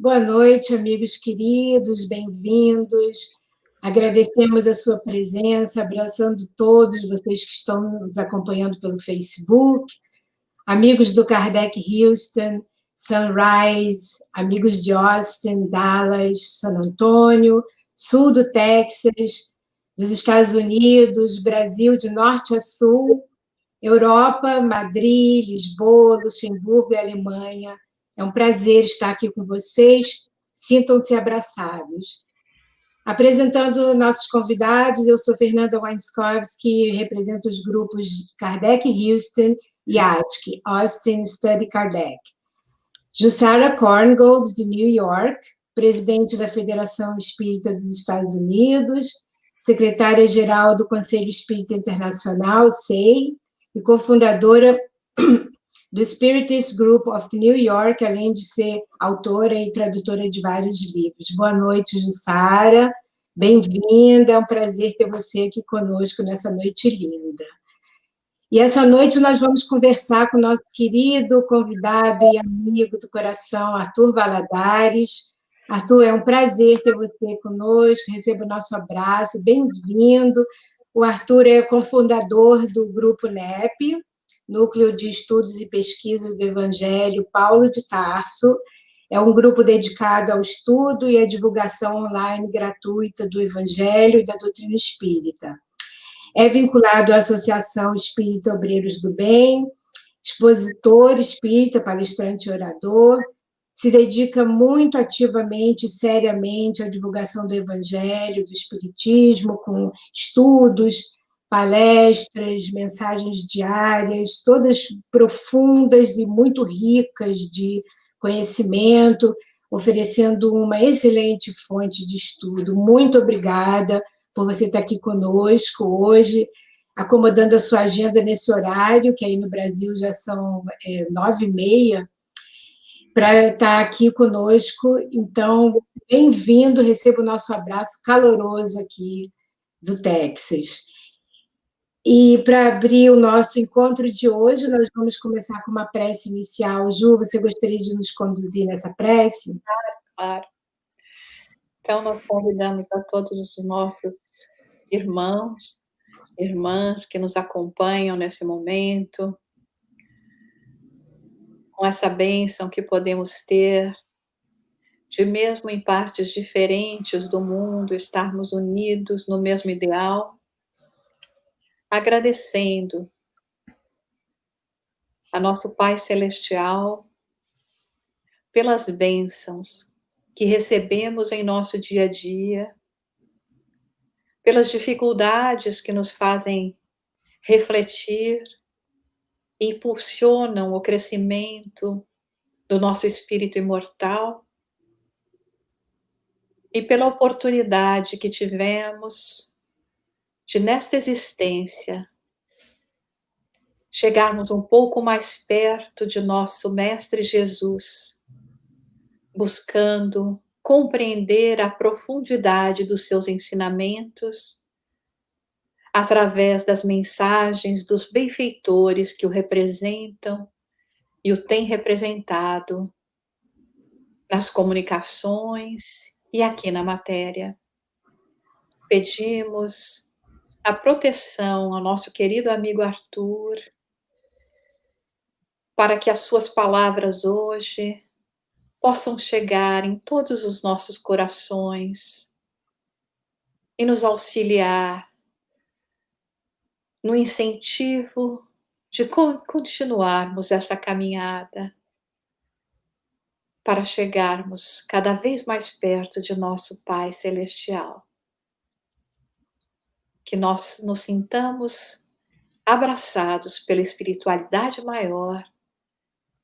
Boa noite, amigos queridos, bem-vindos. Agradecemos a sua presença, abraçando todos vocês que estão nos acompanhando pelo Facebook, amigos do Kardec Houston, Sunrise, amigos de Austin, Dallas, San Antônio, sul do Texas, dos Estados Unidos, Brasil de norte a sul, Europa, Madrid, Lisboa, Luxemburgo e Alemanha. É um prazer estar aqui com vocês. Sintam-se abraçados. Apresentando nossos convidados, eu sou Fernanda Weinskowski, represento os grupos Kardec Houston e ATK, Austin Study Kardec. Jussara Korngold, de New York, presidente da Federação Espírita dos Estados Unidos, secretária-geral do Conselho Espírita Internacional, SEI, e cofundadora do Spiritist Group of New York, além de ser autora e tradutora de vários livros. Boa noite, Jussara. Bem-vinda, é um prazer ter você aqui conosco nessa noite linda. E essa noite nós vamos conversar com o nosso querido convidado e amigo do coração, Arthur Valadares. Arthur, é um prazer ter você conosco, receba o nosso abraço, bem-vindo. O Arthur é cofundador do Grupo NEP, Núcleo de Estudos e Pesquisas do Evangelho Paulo de Tarso. É um grupo dedicado ao estudo e à divulgação online gratuita do Evangelho e da doutrina espírita. É vinculado à Associação Espírita Obreiros do Bem, expositor espírita, palestrante e orador, se dedica muito ativamente e seriamente à divulgação do Evangelho, do Espiritismo, com estudos, palestras, mensagens diárias, todas profundas e muito ricas de conhecimento, oferecendo uma excelente fonte de estudo. Muito obrigada por você estar aqui conosco hoje, acomodando a sua agenda nesse horário, que aí no Brasil já são 9h30, para estar aqui conosco. Então, bem-vindo, receba o nosso abraço caloroso aqui do Texas. E para abrir o nosso encontro de hoje, nós vamos começar com uma prece inicial. Ju, você gostaria de nos conduzir nessa prece? Claro. Então, nós convidamos a todos os nossos irmãos, irmãs que nos acompanham nesse momento, com essa bênção que podemos ter, de mesmo em partes diferentes do mundo, estarmos unidos no mesmo ideal, agradecendo a nosso Pai Celestial pelas bênçãos que recebemos em nosso dia a dia, pelas dificuldades que nos fazem refletir e impulsionam o crescimento do nosso espírito imortal, e pela oportunidade que tivemos de, nesta existência, chegarmos um pouco mais perto de nosso Mestre Jesus, buscando compreender a profundidade dos seus ensinamentos, através das mensagens dos benfeitores que o representam e o têm representado nas comunicações e aqui na matéria. Pedimos a proteção ao nosso querido amigo Arthur, para que as suas palavras hoje possam chegar em todos os nossos corações e nos auxiliar no incentivo de continuarmos essa caminhada para chegarmos cada vez mais perto de nosso Pai Celestial. Que nós nos sintamos abraçados pela espiritualidade maior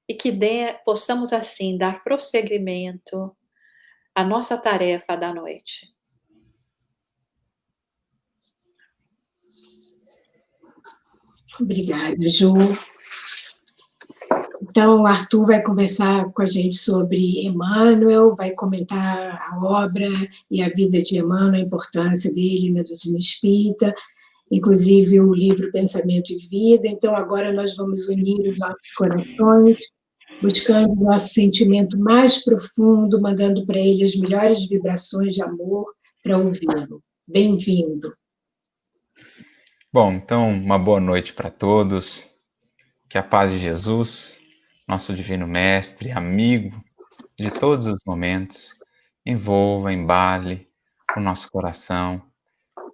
e que possamos assim dar prosseguimento à nossa tarefa da noite. Obrigada, Ju. Então, o Arthur vai conversar com a gente sobre Emmanuel, vai comentar a obra e a vida de Emmanuel, a importância dele na doutrina espírita, inclusive o livro Pensamento e Vida. Então, agora nós vamos unir os nossos corações buscando o nosso sentimento mais profundo, mandando para ele as melhores vibrações de amor para ouvi-lo. Bem-vindo. Bom, então, uma boa noite para todos. Que a paz de Jesus, nosso Divino Mestre, amigo de todos os momentos, envolva, embale o nosso coração.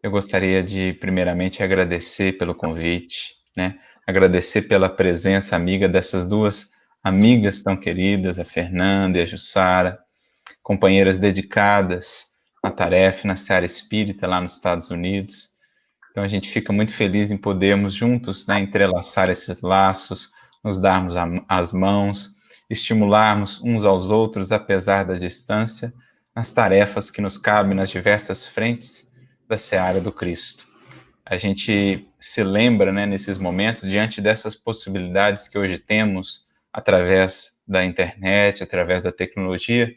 Eu gostaria de, primeiramente, agradecer pelo convite, né? Agradecer pela presença amiga dessas duas amigas tão queridas, a Fernanda e a Jussara, companheiras dedicadas na tarefa, na seara espírita lá nos Estados Unidos. Então a gente fica muito feliz em podermos juntos, né, entrelaçar esses laços, nos darmos as mãos, estimularmos uns aos outros, apesar da distância, nas tarefas que nos cabem nas diversas frentes da seara do Cristo. A gente se lembra, né, nesses momentos, diante dessas possibilidades que hoje temos, através da internet, através da tecnologia,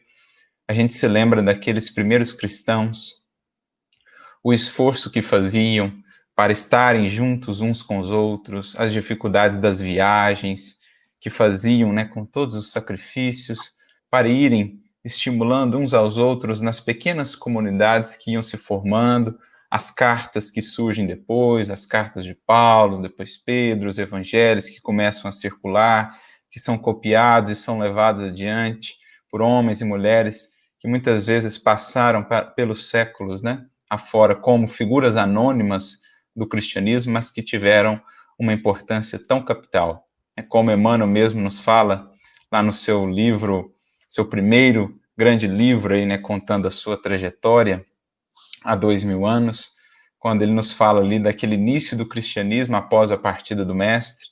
a gente se lembra daqueles primeiros cristãos, o esforço que faziam para estarem juntos uns com os outros, as dificuldades das viagens que faziam, né, com todos os sacrifícios, para irem estimulando uns aos outros nas pequenas comunidades que iam se formando, as cartas que surgem depois, as cartas de Paulo, depois Pedro, os evangelhos que começam a circular, que são copiados e são levados adiante por homens e mulheres que muitas vezes passaram pelos séculos, né, afora como figuras anônimas do cristianismo, mas que tiveram uma importância tão capital. É como Emmanuel mesmo nos fala lá no seu livro, seu primeiro grande livro, aí, né, contando a sua trajetória há 2000 anos, quando ele nos fala ali daquele início do cristianismo após a partida do Mestre,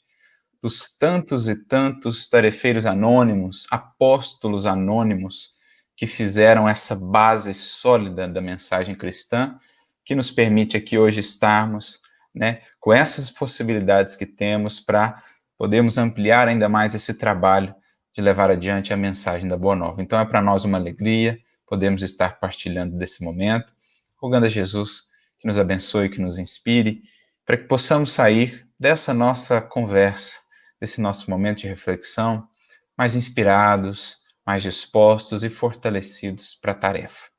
dos tantos e tantos tarefeiros anônimos, apóstolos anônimos, que fizeram essa base sólida da mensagem cristã, que nos permite aqui hoje estarmos, né, com essas possibilidades que temos para podermos ampliar ainda mais esse trabalho de levar adiante a mensagem da Boa Nova. Então é para nós uma alegria podermos estar partilhando desse momento, rogando a Jesus que nos abençoe, que nos inspire, para que possamos sair dessa nossa conversa, desse nosso momento de reflexão, mais inspirados, mais dispostos e fortalecidos para a tarefa.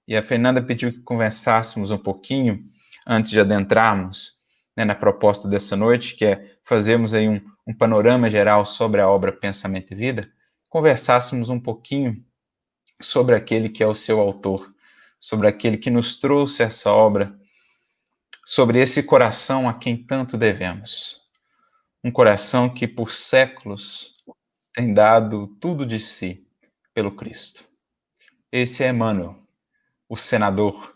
E a Fernanda pediu que conversássemos um pouquinho, antes de adentrarmos, né, na proposta dessa noite, que é fazermos aí um panorama geral sobre a obra Pensamento e Vida, conversássemos um pouquinho sobre aquele que é o seu autor, sobre aquele que nos trouxe essa obra, sobre esse coração a quem tanto devemos. Um coração que por séculos tem dado tudo de si pelo Cristo. Esse é Emmanuel, o senador,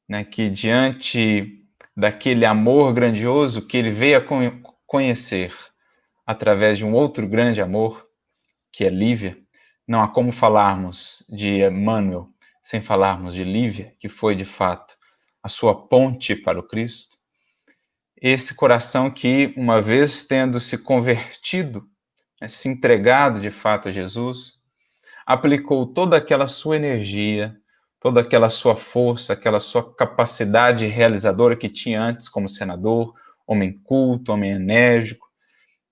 né, que diante daquele amor grandioso que ele veio a conhecer através de um outro grande amor, que é Lívia, não há como falarmos de Emmanuel sem falarmos de Lívia, que foi de fato a sua ponte para o Cristo. Esse coração que, uma vez tendo se convertido, né, se entregado de fato a Jesus, aplicou toda aquela sua energia, toda aquela sua força, aquela sua capacidade realizadora que tinha antes como senador, homem culto, homem enérgico.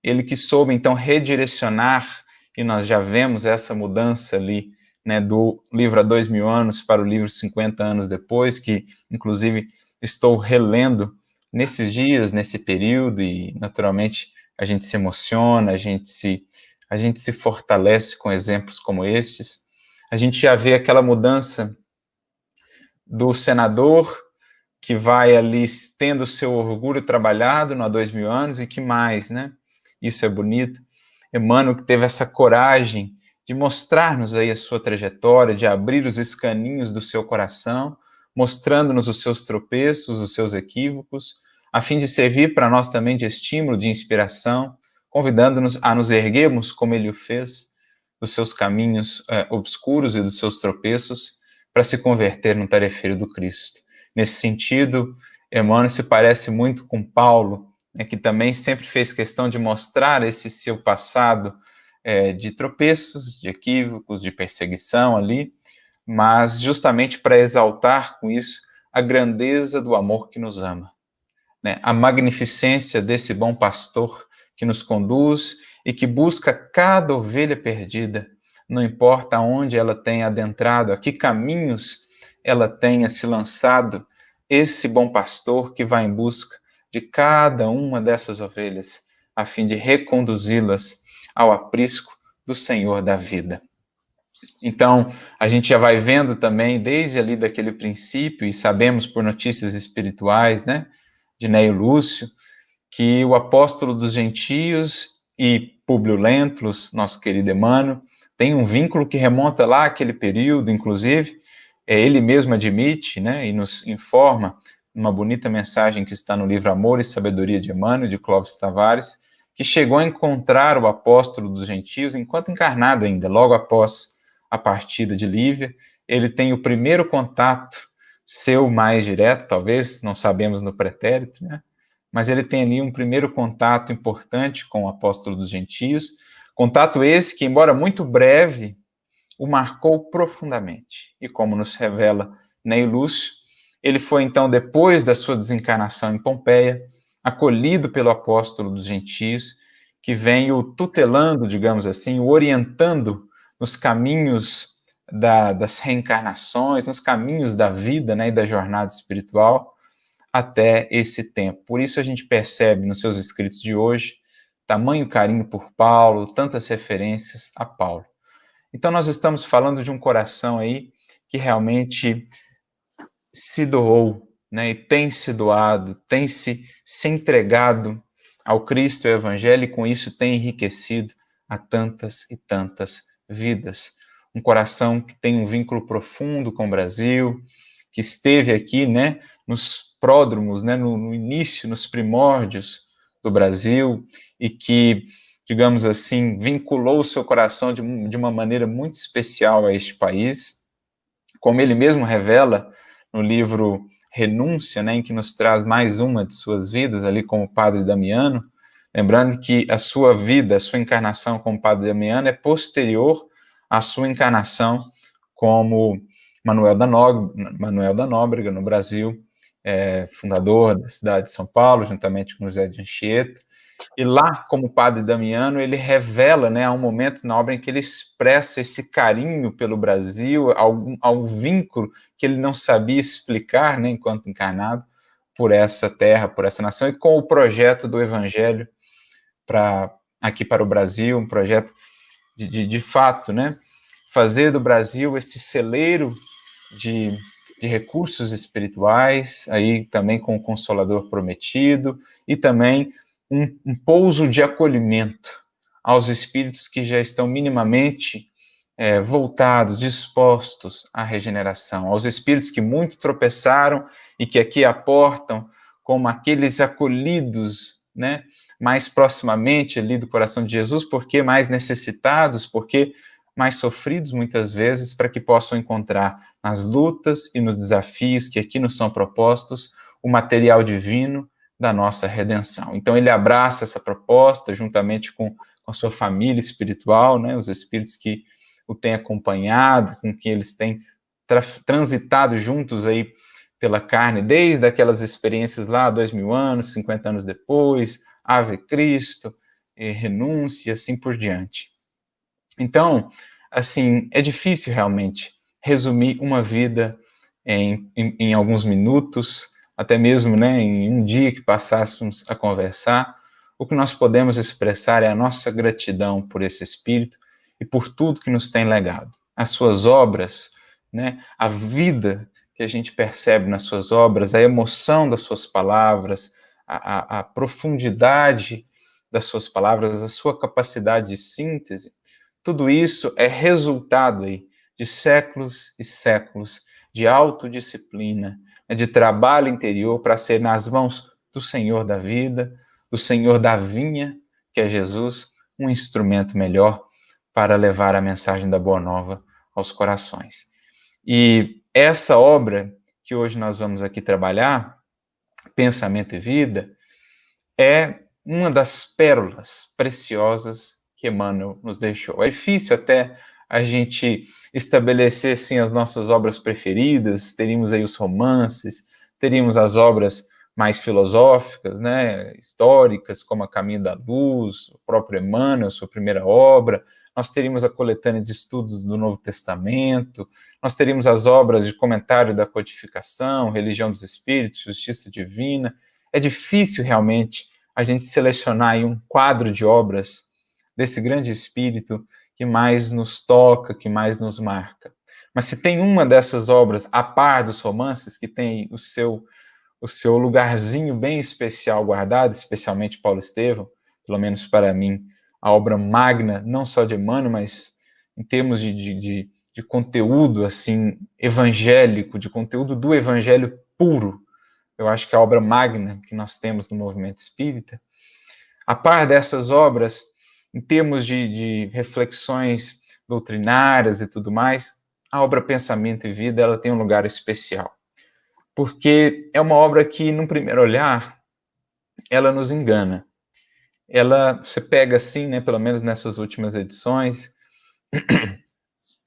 Ele que soube, então, redirecionar, e nós já vemos essa mudança ali, né, do livro há 2000 anos para o livro 50 anos depois, que, inclusive, estou relendo nesses dias, nesse período, e, naturalmente, a gente se emociona, a gente se fortalece com exemplos como estes. A gente já vê aquela mudança do senador que vai ali tendo seu orgulho trabalhado há 2000 anos, e que mais, né? Isso é bonito. Emmanuel que teve essa coragem de mostrar-nos aí a sua trajetória, de abrir os escaninhos do seu coração, mostrando-nos os seus tropeços, os seus equívocos, a fim de servir para nós também de estímulo, de inspiração, convidando-nos a nos erguermos como ele o fez, dos seus caminhos obscuros e dos seus tropeços, para se converter no tarefeiro do Cristo. Nesse sentido, Emmanuel se parece muito com Paulo, né, que também sempre fez questão de mostrar esse seu passado de tropeços, de equívocos, de perseguição ali, mas justamente para exaltar com isso a grandeza do amor que nos ama, né, a magnificência desse bom pastor que nos conduz e que busca cada ovelha perdida, não importa onde ela tenha adentrado, a que caminhos ela tenha se lançado, esse bom pastor que vai em busca de cada uma dessas ovelhas, a fim de reconduzi-las ao aprisco do Senhor da vida. Então, a gente já vai vendo também, desde ali daquele princípio, e sabemos por notícias espirituais, né, de Neio Lúcio, que o apóstolo dos gentios e Públio Lentulus, nosso querido Emmanuel, tem um vínculo que remonta lá àquele período, inclusive, ele mesmo admite, né, e nos informa, numa bonita mensagem que está no livro Amor e Sabedoria de Emmanuel, de Clóvis Tavares, que chegou a encontrar o apóstolo dos gentios enquanto encarnado ainda, logo após a partida de Lívia. Ele tem o primeiro contato seu mais direto, talvez, não sabemos no pretérito, né? Mas ele tem ali um primeiro contato importante com o apóstolo dos gentios, contato esse que, embora muito breve, o marcou profundamente. E como nos revela Neio Lúcio, ele foi então, depois da sua desencarnação em Pompeia, acolhido pelo apóstolo dos gentios, que vem o tutelando, digamos assim, o orientando nos caminhos das reencarnações, nos caminhos da vida, né, e da jornada espiritual, até esse tempo. Por isso a gente percebe nos seus escritos de hoje tamanho carinho por Paulo, tantas referências a Paulo. Então nós estamos falando de um coração aí que realmente se doou, né, e tem se doado, tem se entregado ao Cristo e ao Evangelho, e com isso tem enriquecido a tantas e tantas vidas. Um coração que tem um vínculo profundo com o Brasil, que esteve aqui, né, nos pródromos, né, no início, nos primórdios do Brasil, e que, digamos assim, vinculou o seu coração de uma maneira muito especial a este país, como ele mesmo revela no livro Renúncia, né, em que nos traz mais uma de suas vidas, ali como o Padre Damiano, lembrando que a sua vida, a sua encarnação como Padre Damiano é posterior à sua encarnação como Manuel da Nóbrega, no Brasil, fundador da cidade de São Paulo, juntamente com José de Anchieta. E lá, como Padre Damiano, ele revela, né, há um momento na obra em que ele expressa esse carinho pelo Brasil, ao vínculo que ele não sabia explicar, né, enquanto encarnado, por essa terra, por essa nação, e com o projeto do Evangelho aqui para o Brasil, um projeto de fato, né, fazer do Brasil esse celeiro de recursos espirituais, aí também com o Consolador prometido, e também um pouso de acolhimento aos espíritos que já estão minimamente voltados, dispostos à regeneração, aos espíritos que muito tropeçaram e que aqui aportam como aqueles acolhidos, né, mais proximamente ali do coração de Jesus, porque mais necessitados, porque mais sofridos muitas vezes, para que possam encontrar nas lutas e nos desafios que aqui nos são propostos o material divino da nossa redenção. Então ele abraça essa proposta juntamente com a sua família espiritual, né, os espíritos que o têm acompanhado, com quem eles têm transitado juntos aí pela carne, desde aquelas experiências lá, 2000 anos, 50 anos depois, Ave Cristo, renúncia, assim por diante. Então, assim, é difícil realmente resumir uma vida em alguns minutos, até mesmo, né, em um dia que passássemos a conversar. O que nós podemos expressar é a nossa gratidão por esse Espírito e por tudo que nos tem legado. As suas obras, né, a vida que a gente percebe nas suas obras, a emoção das suas palavras, a profundidade das suas palavras, a sua capacidade de síntese, tudo isso é resultado aí de séculos e séculos de autodisciplina, de trabalho interior para ser nas mãos do Senhor da vida, do Senhor da vinha, que é Jesus, um instrumento melhor para levar a mensagem da Boa Nova aos corações. E essa obra que hoje nós vamos aqui trabalhar, Pensamento e Vida, é uma das pérolas preciosas que Emmanuel nos deixou. É difícil até a gente estabelecer, assim, as nossas obras preferidas, teríamos aí os romances, teríamos as obras mais filosóficas, né, históricas, como A Caminho da Luz, o próprio Emmanuel, sua primeira obra. Nós teríamos a coletânea de estudos do Novo Testamento, nós teríamos as obras de comentário da codificação, Religião dos Espíritos, Justiça Divina. É difícil realmente a gente selecionar aí um quadro de obras desse grande espírito que mais nos toca, que mais nos marca. Mas se tem uma dessas obras, a par dos romances, que tem o seu lugarzinho bem especial guardado, especialmente Paulo Estevam, pelo menos para mim, a obra magna, não só de Emmanuel, mas em termos de conteúdo assim evangélico, de conteúdo do evangelho puro, eu acho que a obra magna que nós temos no movimento espírita, a par dessas obras, em termos de reflexões doutrinárias e tudo mais, a obra Pensamento e Vida, ela tem um lugar especial. Porque é uma obra que, num primeiro olhar, ela nos engana. Você pega assim, né, pelo menos nessas últimas edições,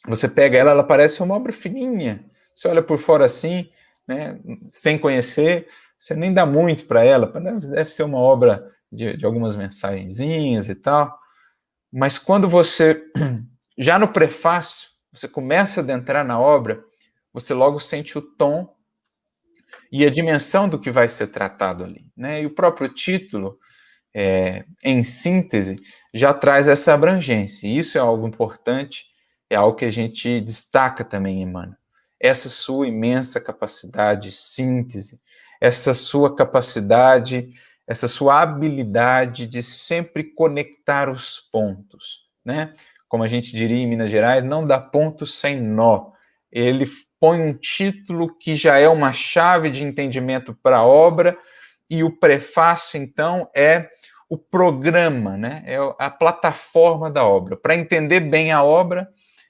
você pega ela parece uma obra fininha. Você olha por fora assim, né, sem conhecer, você nem dá muito para ela. Deve ser uma obra de algumas mensagenzinhas e tal. Mas quando você, já no prefácio, você começa a adentrar na obra, você logo sente o tom e a dimensão do que vai ser tratado ali, né? E o próprio título, em síntese, já traz essa abrangência. E isso é algo importante, é algo que a gente destaca também, Emmanuel. Essa sua imensa capacidade de síntese, essa sua capacidade, essa sua habilidade de sempre conectar os pontos, né? Como a gente diria em Minas Gerais, não dá ponto sem nó. Ele põe um título que já é uma chave de entendimento para a obra, e o prefácio, então, é o programa, né? É a plataforma da obra. Para entender bem a obra,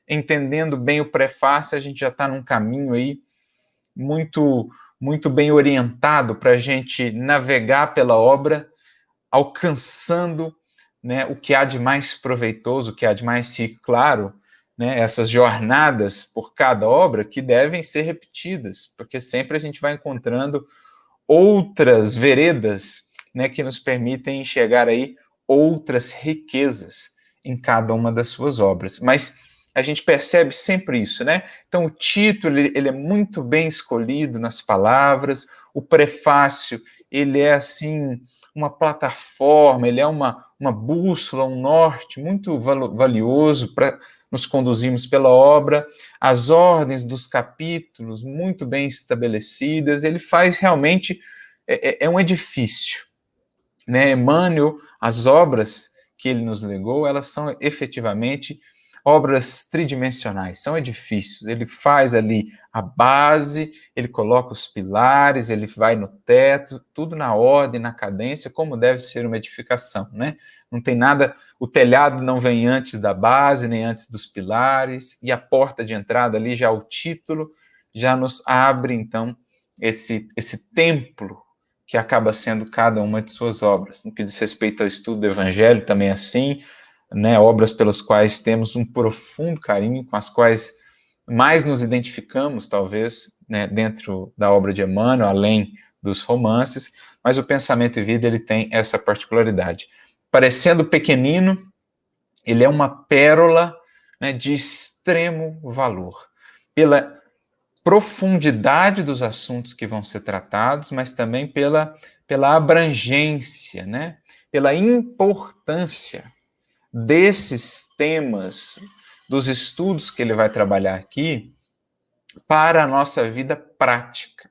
entendendo bem o prefácio, a gente já está num caminho aí muito, muito bem orientado para a gente navegar pela obra, alcançando, né, o que há de mais proveitoso, o que há de mais claro, né, essas jornadas por cada obra que devem ser repetidas, porque sempre a gente vai encontrando outras veredas, né, que nos permitem enxergar aí outras riquezas em cada uma das suas obras. Mas a gente percebe sempre isso, né? Então o título ele é muito bem escolhido nas palavras, o prefácio ele é assim uma plataforma, ele é uma bússola, um norte muito valioso para nos conduzirmos pela obra, as ordens dos capítulos muito bem estabelecidas, ele faz realmente, é um edifício, né? Emmanuel, as obras que ele nos legou, elas são efetivamente obras tridimensionais, são edifícios, ele faz ali a base, ele coloca os pilares, ele vai no teto, tudo na ordem, na cadência, como deve ser uma edificação, né? Não tem nada, o telhado não vem antes da base, nem antes dos pilares, e a porta de entrada ali, já o título, já nos abre, então, esse templo que acaba sendo cada uma de suas obras. No que diz respeito ao estudo do Evangelho, também é assim, né, obras pelas quais temos um profundo carinho, com as quais mais nos identificamos, talvez, né, dentro da obra de Emmanuel, além dos romances, mas o Pensamento e Vida ele tem essa particularidade. Parecendo pequenino, ele é uma pérola, né, de extremo valor, pela profundidade dos assuntos que vão ser tratados, mas também pela abrangência, né, pela importância desses temas, dos estudos que ele vai trabalhar aqui, para a nossa vida prática,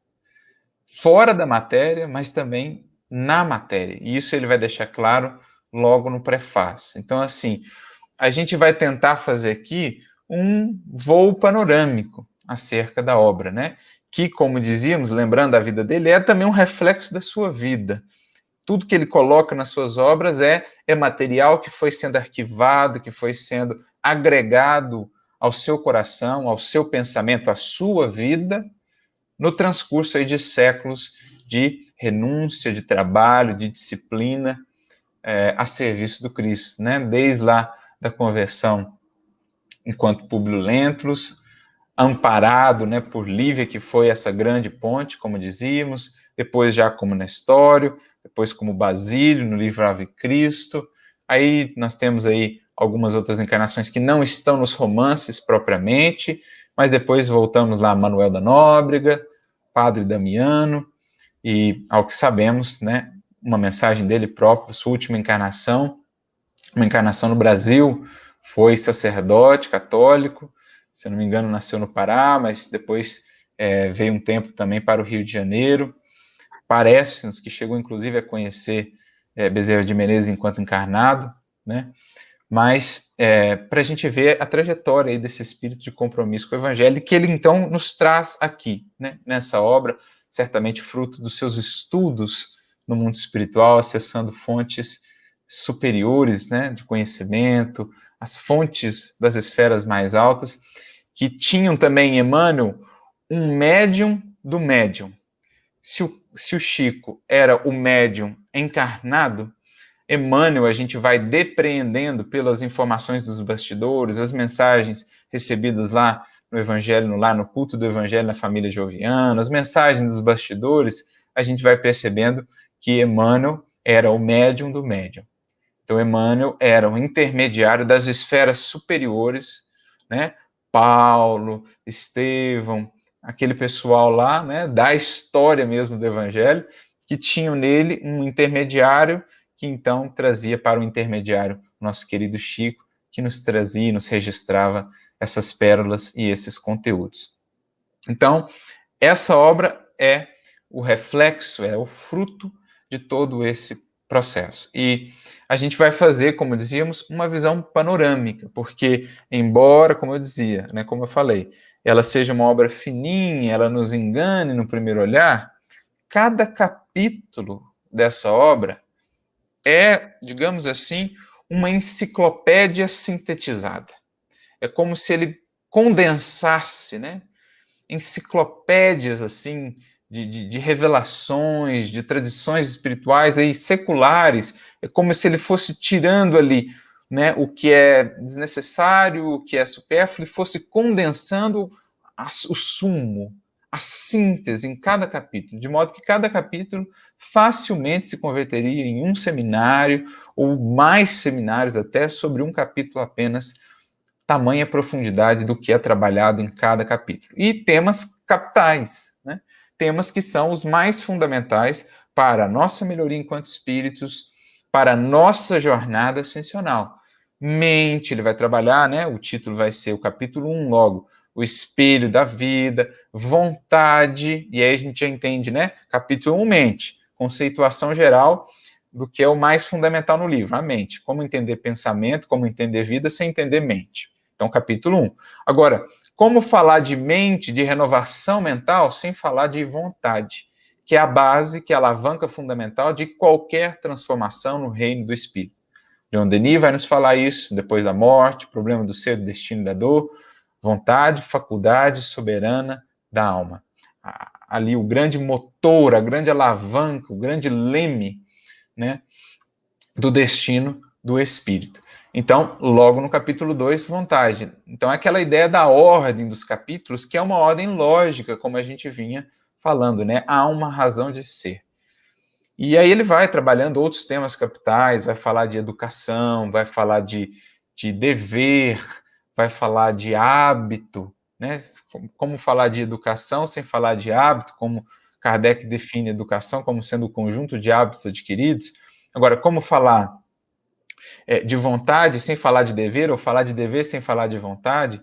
fora da matéria, mas também na matéria. E isso ele vai deixar claro logo no prefácio. Então, assim, a gente vai tentar fazer aqui um voo panorâmico acerca da obra, né? Que, como dizíamos, lembrando a vida dele, é também um reflexo da sua vida. Tudo que ele coloca nas suas obras é material que foi sendo arquivado, que foi sendo agregado ao seu coração, ao seu pensamento, à sua vida, no transcurso aí de séculos de renúncia, de trabalho, de disciplina a serviço do Cristo, né? Desde lá da conversão enquanto Públio Lentulus, amparado, né, por Lívia, que foi essa grande ponte, como dizíamos, depois já como Nestório, depois como Basílio, no livro Ave Cristo. Aí nós temos aí algumas outras encarnações que não estão nos romances propriamente, mas depois voltamos lá a Manuel da Nóbrega, Padre Damiano, e ao que sabemos, né, uma mensagem dele próprio, sua última encarnação, uma encarnação no Brasil, foi sacerdote católico, se eu não me engano nasceu no Pará, mas depois veio um tempo também para o Rio de Janeiro. Parece-nos que chegou inclusive a conhecer Bezerra de Menezes enquanto encarnado, né? Mas para a gente ver a trajetória aí desse espírito de compromisso com o Evangelho, que ele então nos traz aqui, né? Nessa obra, certamente fruto dos seus estudos no mundo espiritual, acessando fontes superiores, né, de conhecimento, as fontes das esferas mais altas, que tinham também em Emmanuel um médium do médium. Se o Chico era o médium encarnado, Emmanuel a gente vai depreendendo pelas informações dos bastidores, as mensagens recebidas lá no Evangelho, lá no culto do Evangelho na família Joviana, as mensagens dos bastidores, a gente vai percebendo que Emmanuel era o médium do médium. Então, Emmanuel era um intermediário das esferas superiores, né? Paulo, Estevão, aquele pessoal lá, né, da história mesmo do Evangelho, que tinham nele um intermediário que então trazia para o intermediário nosso querido Chico, que nos trazia, nos registrava essas pérolas e esses conteúdos. Então, essa obra é o reflexo, é o fruto de todo esse processo. E a gente vai fazer, como dizíamos, uma visão panorâmica, porque, embora, como eu dizia, né, como eu falei, ela seja uma obra fininha, ela nos engane no primeiro olhar, cada capítulo dessa obra é, digamos assim, uma enciclopédia sintetizada. É como se ele condensasse, né, enciclopédias assim de revelações, de tradições espirituais aí seculares. É como se ele fosse tirando ali, né, o que é desnecessário, o que é supérfluo, e fosse condensando o sumo, a síntese em cada capítulo, de modo que cada capítulo facilmente se converteria em um seminário, ou mais seminários até, sobre um capítulo apenas, tamanha profundidade do que é trabalhado em cada capítulo. E temas capitais, né? Temas que são os mais fundamentais para a nossa melhoria enquanto espíritos, para a nossa jornada ascensional. Mente, ele vai trabalhar, né? O título vai ser o capítulo 1 logo, o espelho da vida, vontade, e aí a gente já entende, né? Capítulo 1, mente, conceituação geral do que é o mais fundamental no livro, a mente. Como entender pensamento, como entender vida sem entender mente. Então, capítulo 1. Agora, como falar de mente, de renovação mental, sem falar de vontade, que é a base, que é a alavanca fundamental de qualquer transformação no reino do espírito. Leon Denis vai nos falar isso depois da morte, problema do ser, do destino, da dor, vontade, faculdade soberana da alma. Ali o grande motor, a grande alavanca, o grande leme, né, do destino do espírito. Então, logo no capítulo 2, vontade. Então, é aquela ideia da ordem dos capítulos, que é uma ordem lógica, como a gente vinha falando, né? Há uma razão de ser. E aí ele vai trabalhando outros temas capitais, vai falar de educação, vai falar de dever, vai falar de hábito, né? Como falar de educação sem falar de hábito, como Kardec define educação como sendo o conjunto de hábitos adquiridos. Agora, como falar de vontade sem falar de dever, ou falar de dever sem falar de vontade,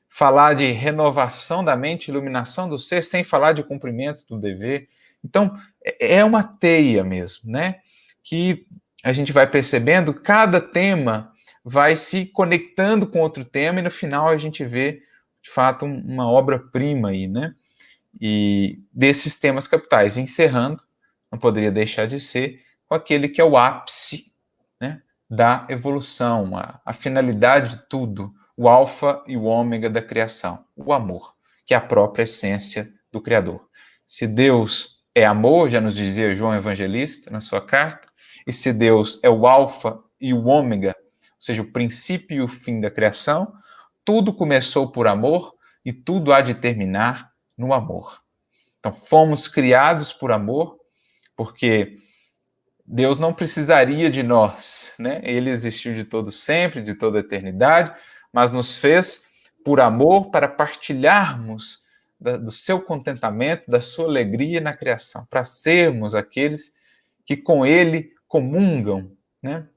falar de renovação da mente, iluminação do ser, sem falar de cumprimento do dever. Então, é uma teia mesmo, né? Que a gente vai percebendo, cada tema vai se conectando com outro tema, e no final a gente vê, de fato, uma obra-prima aí, né? E desses temas capitais, encerrando, não poderia deixar de ser, com aquele que é o ápice, né, da evolução, a finalidade de tudo, o alfa e o ômega da criação, o amor, que é a própria essência do Criador. Se Deus é amor, já nos dizia João Evangelista na sua carta, e se Deus é o alfa e o ômega, ou seja, o princípio e o fim da criação, tudo começou por amor e tudo há de terminar no amor. Então, fomos criados por amor porque Deus não precisaria de nós, né? Ele existiu de todo sempre, de toda a eternidade, mas nos fez por amor para partilharmos do seu contentamento, da sua alegria na criação, para sermos aqueles que com ele comungam, né?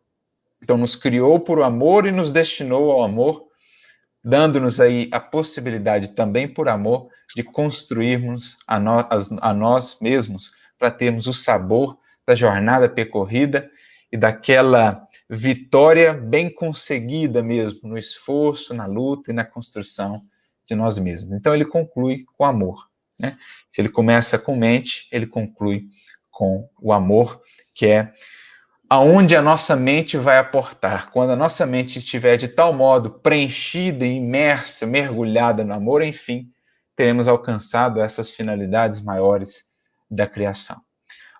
Então nos criou por amor e nos destinou ao amor, dando-nos aí a possibilidade também por amor de construirmos a nós mesmos, para termos o sabor da jornada percorrida e daquela vitória bem conseguida mesmo, no esforço, na luta e na construção de nós mesmos. Então ele conclui com amor, né? Se ele começa com mente, ele conclui com o amor, que é aonde a nossa mente vai aportar. Quando a nossa mente estiver de tal modo preenchida, imersa, mergulhada no amor, enfim, teremos alcançado essas finalidades maiores da criação.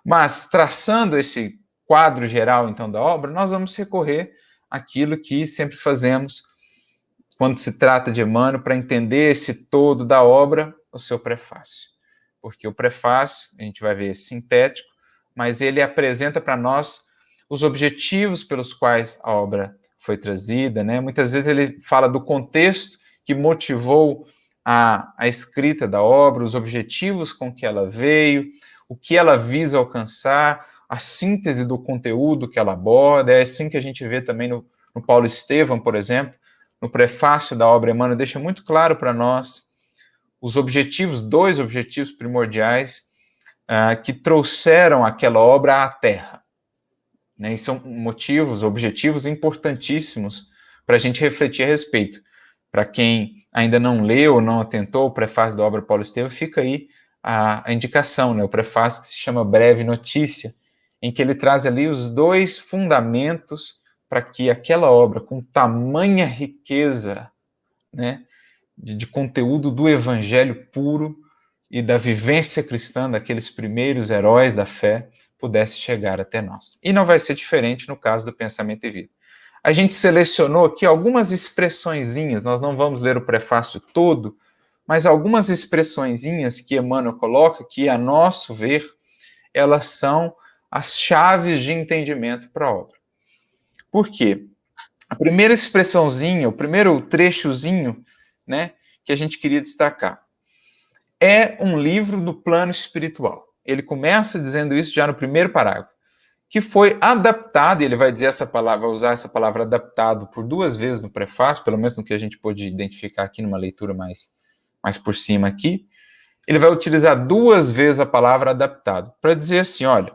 Mas, traçando esse quadro geral, então, da obra, nós vamos recorrer àquilo que sempre fazemos quando se trata de Emmanuel, para entender esse todo da obra, o seu prefácio. Porque o prefácio, a gente vai ver, é sintético, mas ele apresenta para nós os objetivos pelos quais a obra foi trazida, né? Muitas vezes ele fala do contexto que motivou a escrita da obra, os objetivos com que ela veio, o que ela visa alcançar, a síntese do conteúdo que ela aborda. É assim que a gente vê também no Paulo Estevam, por exemplo, no prefácio da obra, Emmanuel deixa muito claro para nós os objetivos, 2 objetivos primordiais que trouxeram aquela obra à Terra. Né? E são motivos, objetivos importantíssimos para a gente refletir a respeito. Para quem ainda não leu ou não atentou o prefácio da obra Paulo Estevam, fica aí a indicação, né? O prefácio que se chama Breve Notícia, em que ele traz ali os 2 fundamentos para que aquela obra, com tamanha riqueza, né, de conteúdo do evangelho puro e da vivência cristã daqueles primeiros heróis da fé, pudesse chegar até nós. E não vai ser diferente no caso do Pensamento e Vida. A gente selecionou aqui algumas expressõezinhas, nós não vamos ler o prefácio todo, mas algumas expressõezinhas que Emmanuel coloca, que, a nosso ver, elas são as chaves de entendimento para a obra. Por quê? A primeira expressãozinha, o primeiro trechozinho, né, que a gente queria destacar, é um livro do plano espiritual. Ele começa dizendo isso já no primeiro parágrafo, que foi adaptado, e ele vai dizer essa palavra, vai usar essa palavra adaptado por 2 vezes no prefácio, pelo menos no que a gente pôde identificar aqui numa leitura mais por cima aqui. Ele vai utilizar 2 vezes a palavra adaptado, para dizer assim, olha,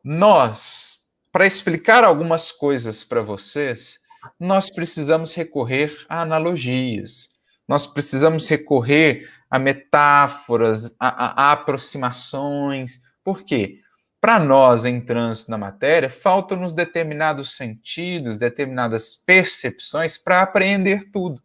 nós, para explicar algumas coisas para vocês, nós precisamos recorrer a analogias, nós precisamos recorrer a metáforas, a aproximações. Por quê? Para nós, em trânsito na matéria, faltam-nos determinados sentidos, determinadas percepções para apreender tudo.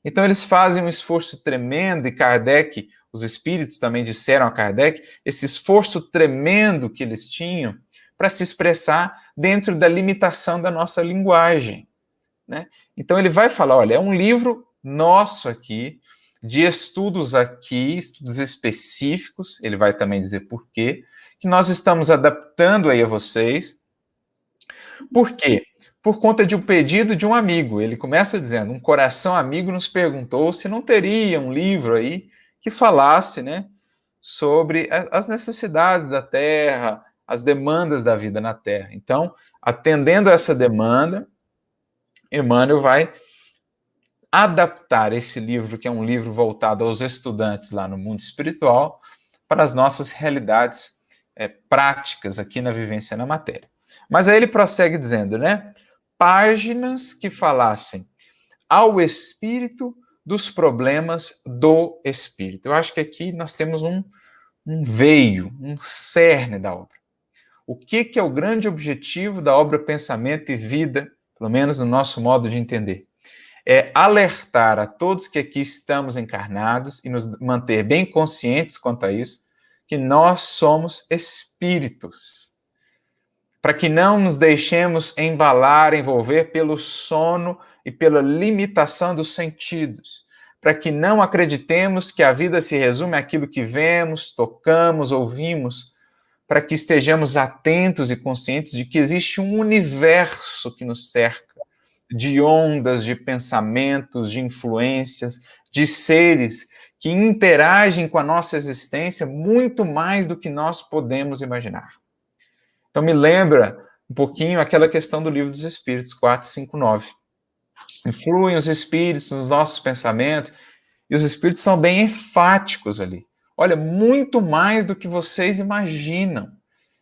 Então, eles fazem um esforço tremendo, e Kardec, os espíritos também disseram a Kardec, esse esforço tremendo que eles tinham para se expressar dentro da limitação da nossa linguagem, né? Então, ele vai falar, olha, é um livro nosso aqui, de estudos aqui, estudos específicos, ele vai também dizer por quê, que nós estamos adaptando aí a vocês. Por quê? Por conta de um pedido de um amigo. Ele começa dizendo, um coração amigo nos perguntou se não teria um livro aí que falasse, né, sobre as necessidades da Terra, as demandas da vida na Terra. Então, atendendo a essa demanda, Emmanuel vai adaptar esse livro, que é um livro voltado aos estudantes lá no mundo espiritual, para as nossas realidades práticas aqui na vivência na matéria. Mas aí ele prossegue dizendo, né, páginas que falassem ao espírito dos problemas do espírito. Eu acho que aqui nós temos um veio, um cerne da obra. O que é o grande objetivo da obra Pensamento e Vida, pelo menos no nosso modo de entender? É alertar a todos que aqui estamos encarnados e nos manter bem conscientes quanto a isso, que nós somos espíritos. Para que não nos deixemos embalar, envolver pelo sono e pela limitação dos sentidos. Para que não acreditemos que a vida se resume àquilo que vemos, tocamos, ouvimos. para que estejamos atentos e conscientes de que existe um universo que nos cerca, de ondas, de pensamentos, de influências, de seres que interagem com a nossa existência muito mais do que nós podemos imaginar. Então me lembra um pouquinho aquela questão do Livro dos Espíritos, 459. Influem os espíritos nos nossos pensamentos, e os espíritos são bem enfáticos ali. Olha, muito mais do que vocês imaginam.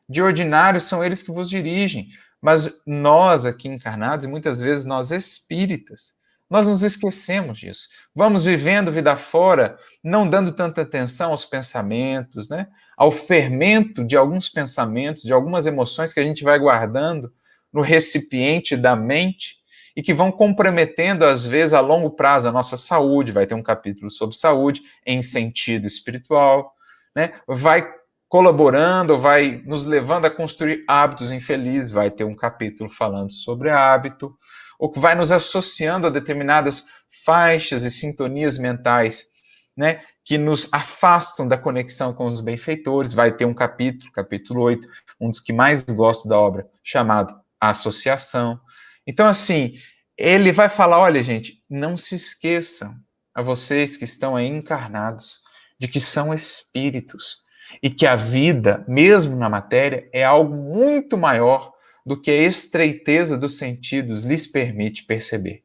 De ordinário são eles que vos dirigem, mas nós aqui encarnados, e muitas vezes nós espíritas, nós nos esquecemos disso. Vamos vivendo vida fora, não dando tanta atenção aos pensamentos, né? Ao fermento de alguns pensamentos, de algumas emoções que a gente vai guardando no recipiente da mente e que vão comprometendo, às vezes, a longo prazo, a nossa saúde. Vai ter um capítulo sobre saúde em sentido espiritual, né? Vai colaborando, vai nos levando a construir hábitos infelizes, vai ter um capítulo falando sobre hábito, ou que vai nos associando a determinadas faixas e sintonias mentais, né, que nos afastam da conexão com os benfeitores. Vai ter um capítulo 8, um dos que mais gosto da obra, chamado Associação. Então, assim, ele vai falar, olha, gente, não se esqueçam, a vocês que estão aí encarnados, de que são espíritos, e que a vida, mesmo na matéria, é algo muito maior do que a estreiteza dos sentidos lhes permite perceber.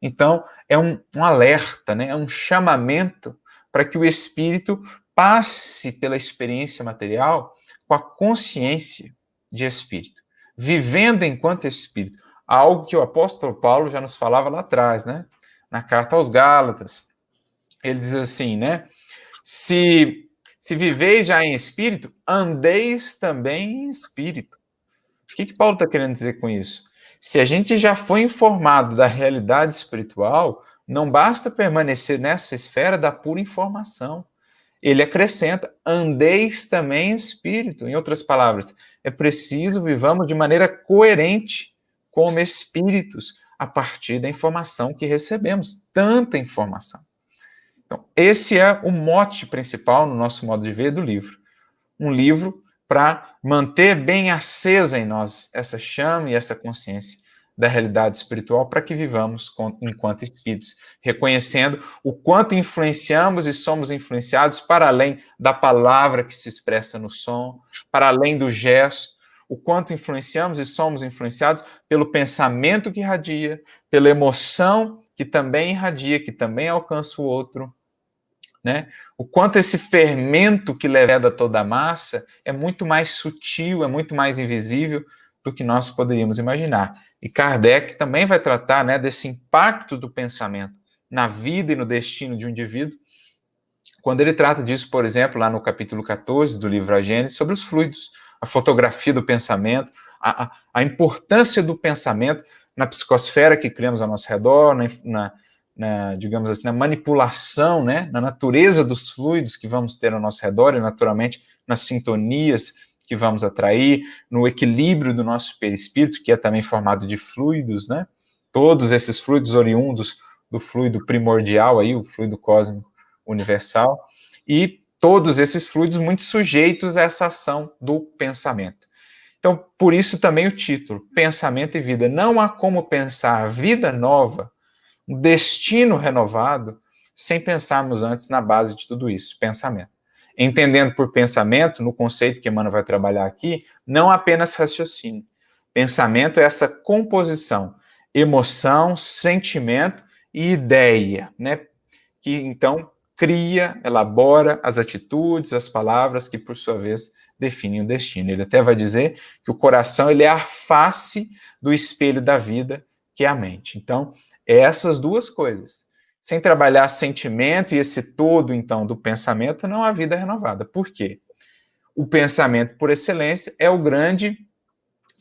Então, é um alerta, né? É um chamamento para que o espírito passe pela experiência material com a consciência de espírito, vivendo enquanto espírito. Algo que o apóstolo Paulo já nos falava lá atrás, né? Na carta aos Gálatas. Ele diz assim, né? Se viveis já em espírito, andeis também em espírito. O que Paulo está querendo dizer com isso? Se a gente já foi informado da realidade espiritual, não basta permanecer nessa esfera da pura informação. Ele acrescenta, andeis também em espírito. Em outras palavras, é preciso vivamos de maneira coerente como espíritos a partir da informação que recebemos. Tanta informação. Então, esse é o mote principal no nosso modo de ver do livro. Um livro para manter bem acesa em nós essa chama e essa consciência da realidade espiritual, para que vivamos enquanto espíritos, reconhecendo o quanto influenciamos e somos influenciados para além da palavra que se expressa no som, para além do gesto, o quanto influenciamos e somos influenciados pelo pensamento que irradia, pela emoção que também irradia, que também alcança o outro, né? O quanto esse fermento que leveda toda a massa é muito mais sutil, é muito mais invisível do que nós poderíamos imaginar. E Kardec também vai tratar, né, desse impacto do pensamento na vida e no destino de um indivíduo, quando ele trata disso, por exemplo, lá no capítulo 14 do livro A Gênese, sobre os fluidos, a fotografia do pensamento, a importância do pensamento na psicosfera que criamos ao nosso redor, digamos assim, na manipulação, né, na natureza dos fluidos que vamos ter ao nosso redor e, naturalmente, nas sintonias que vamos atrair, no equilíbrio do nosso perispírito, que é também formado de fluidos, né? Todos esses fluidos oriundos do fluido primordial, aí, o fluido cósmico universal, e todos esses fluidos muito sujeitos a essa ação do pensamento. Então, por isso também o título, Pensamento e Vida. Não há como pensar vida nova, um destino renovado, sem pensarmos antes na base de tudo isso, pensamento. Entendendo por pensamento, no conceito que Emmanuel vai trabalhar aqui, não apenas raciocínio. Pensamento é essa composição, emoção, sentimento e ideia, né? Que então cria, elabora as atitudes, as palavras que, por sua vez, definem o destino. Ele até vai dizer que o coração ele é a face do espelho da vida, que é a mente. Então, essas duas coisas. Sem trabalhar sentimento e esse todo, então, do pensamento, não há vida renovada. Por quê? O pensamento, por excelência, é o grande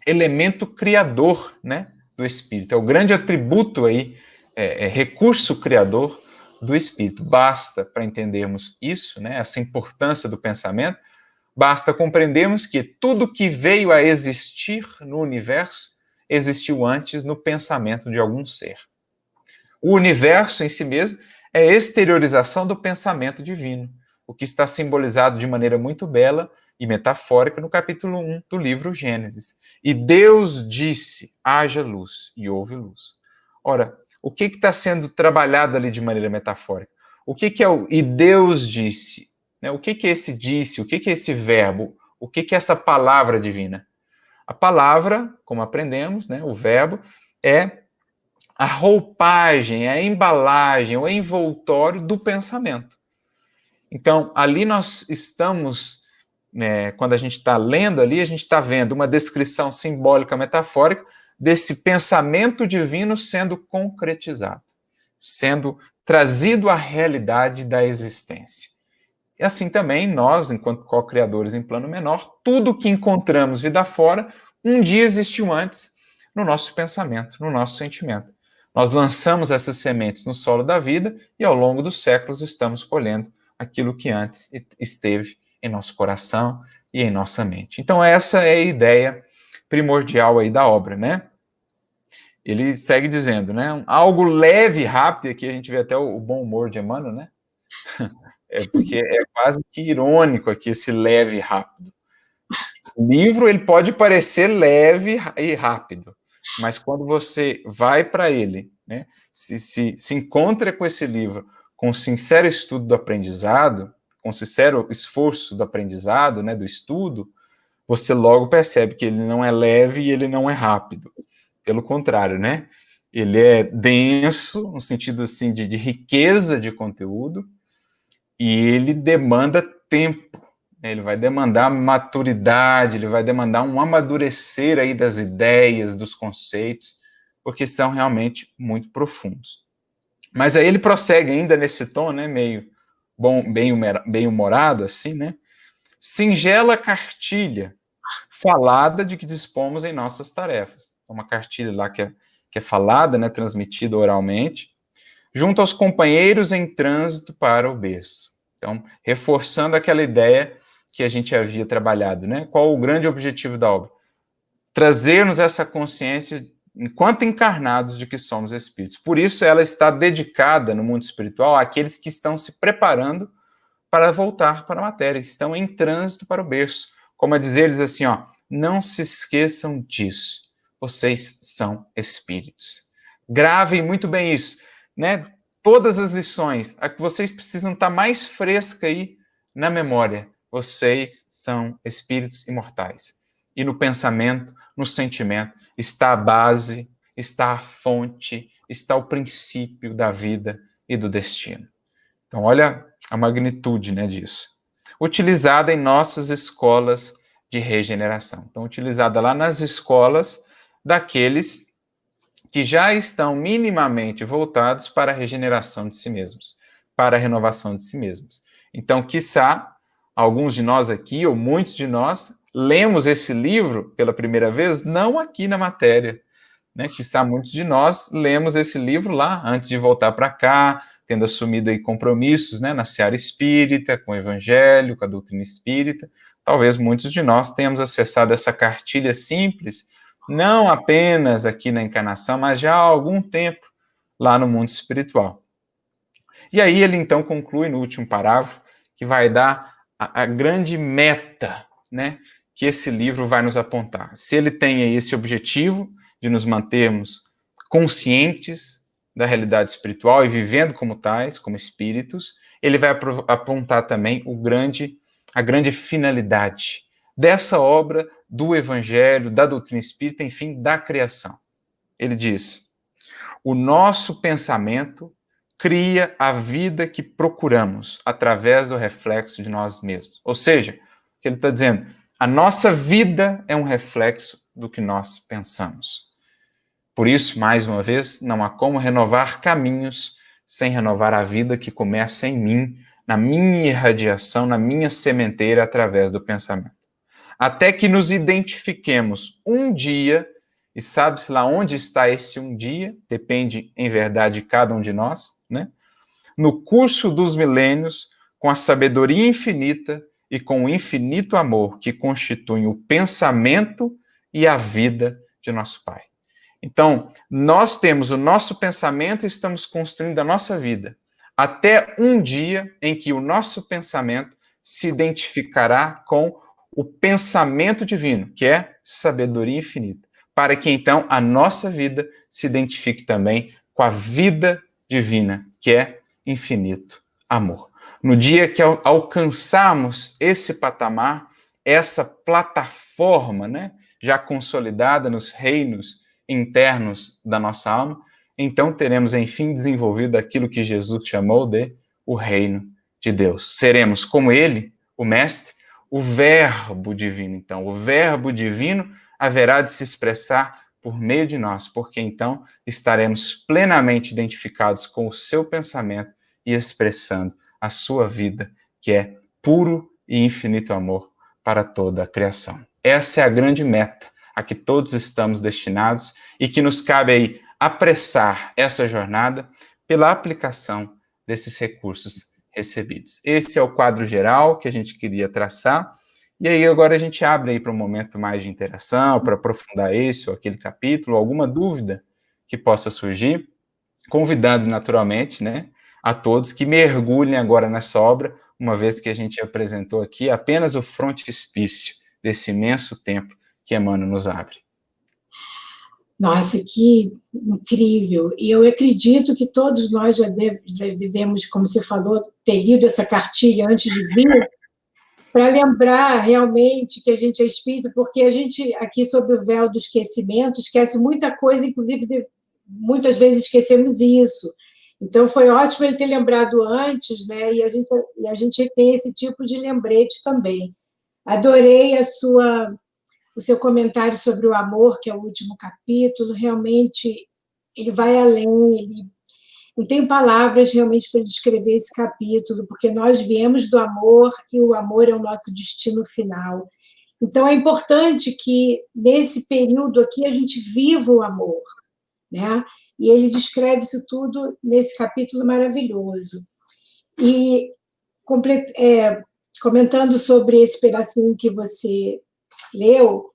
elemento criador, né, do espírito. É o grande atributo aí, recurso criador do espírito. Basta, para entendermos isso, né, essa importância do pensamento, basta compreendermos que tudo que veio a existir no universo existiu antes no pensamento de algum ser. O universo em si mesmo é exteriorização do pensamento divino, o que está simbolizado de maneira muito bela e metafórica no capítulo 1 do livro Gênesis. E Deus disse, haja luz, e houve luz. Ora, o que está sendo trabalhado ali de maneira metafórica? O que é o e Deus disse? Né? O que é esse disse? O que é esse verbo? O que é essa palavra divina? A palavra, como aprendemos, né, o verbo, é a roupagem, a embalagem, o envoltório do pensamento. Então, ali nós estamos, quando a gente está lendo ali, a gente está vendo uma descrição simbólica, metafórica, desse pensamento divino sendo concretizado, sendo trazido à realidade da existência. E assim também, nós, enquanto co-criadores em plano menor, tudo que encontramos vida fora, um dia existiu antes no nosso pensamento, no nosso sentimento. Nós lançamos essas sementes no solo da vida e ao longo dos séculos estamos colhendo aquilo que antes esteve em nosso coração e em nossa mente. Então essa é a ideia primordial aí da obra, né? Ele segue dizendo, né? Algo leve e rápido, aqui a gente vê até o bom humor de Emmanuel, né? Porque é quase que irônico aqui esse leve e rápido. O livro ele pode parecer leve e rápido, mas quando você vai para ele, né, se encontra com esse livro com sincero estudo do aprendizado, com sincero esforço do aprendizado, né, do estudo, você logo percebe que ele não é leve e ele não é rápido. Pelo contrário, né? Ele é denso, no sentido assim, de riqueza de conteúdo, e ele demanda tempo, né? Ele vai demandar maturidade, ele vai demandar um amadurecer aí das ideias, dos conceitos, porque são realmente muito profundos. Mas aí ele prossegue ainda nesse tom, né, meio bem-humorado, assim, né? Singela cartilha falada de que dispomos em nossas tarefas. Uma cartilha lá que é falada, né, transmitida oralmente, junto aos companheiros em trânsito para o berço. Então, reforçando aquela ideia que a gente havia trabalhado, né? Qual o grande objetivo da obra? Trazer-nos essa consciência, enquanto encarnados, de que somos espíritos. Por isso, ela está dedicada no mundo espiritual àqueles que estão se preparando para voltar para a matéria, estão em trânsito para o berço. Como a dizer-lhes assim, ó, não se esqueçam disso, vocês são espíritos. Gravem muito bem isso, né? Todas as lições, a que vocês precisam estar mais fresca aí na memória. Vocês são espíritos imortais. E no pensamento, no sentimento, está a base, está a fonte, está o princípio da vida e do destino. Então, olha a magnitude, né, disso. Utilizada em nossas escolas de regeneração. Então, utilizada lá nas escolas daqueles que já estão minimamente voltados para a regeneração de si mesmos, para a renovação de si mesmos. Então, quiçá, alguns de nós aqui, ou muitos de nós, lemos esse livro pela primeira vez, não aqui na matéria, né? Quiçá muitos de nós lemos esse livro lá, antes de voltar para cá, tendo assumido aí compromissos, né, na seara espírita, com o evangelho, com a doutrina espírita. Talvez muitos de nós tenhamos acessado essa cartilha simples, não apenas aqui na encarnação, mas já há algum tempo lá no mundo espiritual. E aí ele então conclui no último parágrafo, que vai dar a grande meta, né, que esse livro vai nos apontar. Se ele tem aí esse objetivo de nos mantermos conscientes da realidade espiritual e vivendo como tais, como espíritos, ele vai apontar também a grande finalidade dessa obra do Evangelho, da doutrina espírita, enfim, da criação. Ele diz, o nosso pensamento cria a vida que procuramos através do reflexo de nós mesmos. Ou seja, o que ele está dizendo, a nossa vida é um reflexo do que nós pensamos. Por isso, mais uma vez, não há como renovar caminhos sem renovar a vida que começa em mim, na minha irradiação, na minha sementeira, através do pensamento. Até que nos identifiquemos um dia, e sabe-se lá onde está esse um dia, depende, em verdade, de cada um de nós, né? No curso dos milênios, com a sabedoria infinita e com o infinito amor que constituem o pensamento e a vida de nosso Pai. Então, nós temos o nosso pensamento e estamos construindo a nossa vida. até um dia em que o nosso pensamento se identificará com o pensamento divino, que é sabedoria infinita, para que então a nossa vida se identifique também com a vida divina, que é infinito amor. No dia que alcançarmos esse patamar, essa plataforma, né, já consolidada nos reinos internos da nossa alma, então teremos, enfim, desenvolvido aquilo que Jesus chamou de o reino de Deus. Seremos como ele, o Mestre, o Verbo divino. Então, o Verbo divino haverá de se expressar por meio de nós, porque então estaremos plenamente identificados com o seu pensamento e expressando a sua vida, que é puro e infinito amor para toda a criação. Essa é a grande meta a que todos estamos destinados e que nos cabe aí apressar essa jornada pela aplicação desses recursos recebidos. Esse é o quadro geral que a gente queria traçar, e aí agora a gente abre aí para um momento mais de interação, para aprofundar esse ou aquele capítulo, alguma dúvida que possa surgir, convidando naturalmente, né, a todos que mergulhem agora nessa obra, uma vez que a gente apresentou aqui apenas o frontispício desse imenso templo que Emmanuel nos abre. Nossa, que incrível! E eu acredito que todos nós já devemos, como você falou, ter lido essa cartilha antes de vir, para lembrar realmente que a gente é espírito, porque a gente, aqui sob o véu do esquecimento, esquece muita coisa, inclusive muitas vezes esquecemos isso. Então, foi ótimo ele ter lembrado antes, né? E a gente tem esse tipo de lembrete também. Adorei o seu comentário sobre o amor, que é o último capítulo. Realmente, ele vai além, ele não tenho palavras realmente para descrever esse capítulo, porque nós viemos do amor e o amor é o nosso destino final. Então, é importante que, nesse período aqui, a gente viva o amor, né? E ele descreve isso tudo nesse capítulo maravilhoso. E, comentando sobre esse pedacinho que você leu,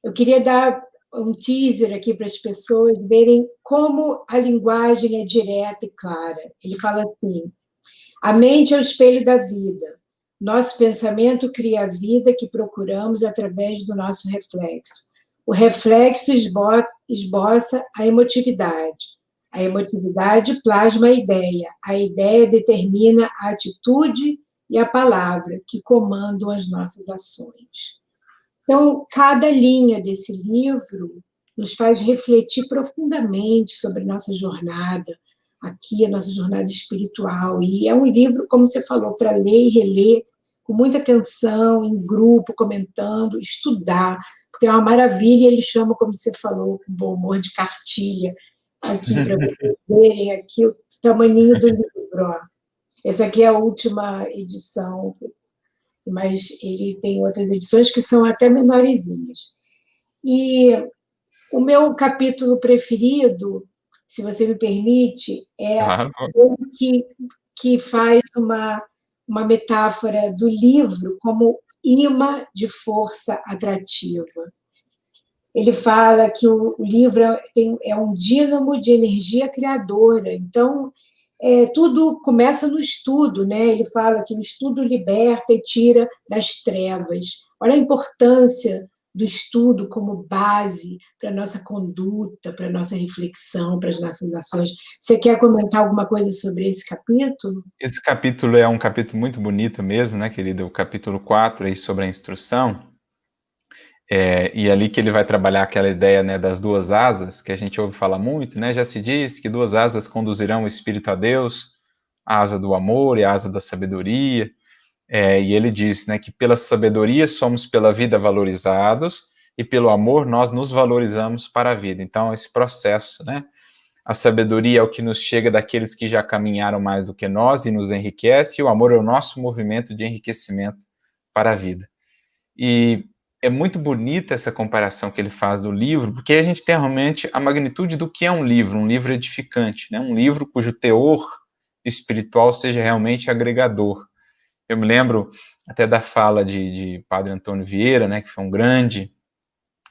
eu queria dar um teaser aqui para as pessoas verem como a linguagem é direta e clara. Ele fala assim: a mente é o espelho da vida. Nosso pensamento cria a vida que procuramos através do nosso reflexo. O reflexo esboça a emotividade. A emotividade plasma a ideia determina a atitude e a palavra que comandam as nossas ações. Então, cada linha desse livro nos faz refletir profundamente sobre a nossa jornada aqui, a nossa jornada espiritual. E é um livro, como você falou, para ler e reler com muita atenção, em grupo, comentando, estudar, porque é uma maravilha. Ele chama, como você falou, com bom humor, de cartilha, aqui para vocês verem aqui o tamaninho do livro. Ó. Essa aqui é a última edição, mas ele tem outras edições que são até menorzinhas. E o meu capítulo preferido, se você me permite, é o que faz uma metáfora do livro como imã de força atrativa. Ele fala que o livro é um dínamo de energia criadora, então tudo começa no estudo, né? Ele fala que o estudo liberta e tira das trevas. Olha a importância do estudo como base para a nossa conduta, para a nossa reflexão, para as nossas ações. Você quer comentar alguma coisa sobre esse capítulo? Esse capítulo é um capítulo muito bonito mesmo, né, querida? O capítulo 4 aí sobre a instrução. E ali que ele vai trabalhar aquela ideia, né, das duas asas, que a gente ouve falar muito, né? Já se diz que duas asas conduzirão o espírito a Deus, a asa do amor e a asa da sabedoria. E ele diz, né, que pela sabedoria somos pela vida valorizados e pelo amor nós nos valorizamos para a vida. Então, esse processo, né? A sabedoria é o que nos chega daqueles que já caminharam mais do que nós e nos enriquece, e o amor é o nosso movimento de enriquecimento para a vida. E é muito bonita essa comparação que ele faz do livro, porque a gente tem realmente a magnitude do que é um livro edificante, né? Um livro cujo teor espiritual seja realmente agregador. Eu me lembro até da fala de Padre Antônio Vieira, né, que foi um grande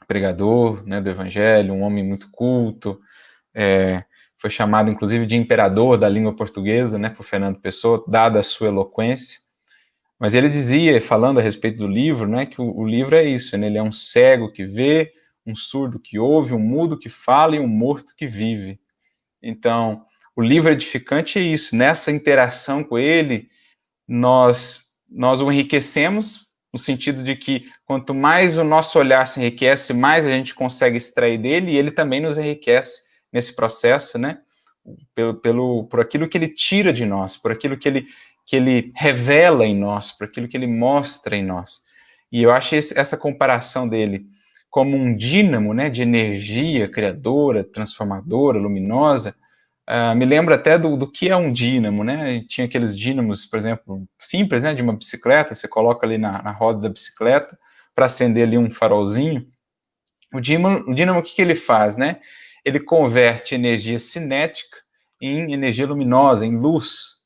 pregador, né, do Evangelho, um homem muito culto, foi chamado, inclusive, de imperador da língua portuguesa, né, por Fernando Pessoa, dada a sua eloquência. Mas ele dizia, falando a respeito do livro, né, que o livro é isso, né, ele é um cego que vê, um surdo que ouve, um mudo que fala e um morto que vive. Então, o livro edificante é isso, nessa interação com ele, nós o enriquecemos, no sentido de que quanto mais o nosso olhar se enriquece, mais a gente consegue extrair dele, e ele também nos enriquece nesse processo, né? Por aquilo que ele tira de nós, por aquilo que ele revela em nós, por aquilo que ele mostra em nós. E eu acho essa comparação dele como um dínamo, né, de energia criadora, transformadora, luminosa, me lembra até do que é um dínamo, né? Tinha aqueles dínamos, por exemplo, simples, né, de uma bicicleta, você coloca ali na roda da bicicleta para acender ali um farolzinho. O dínamo, o que ele faz, né? Ele converte energia cinética em energia luminosa, em luz.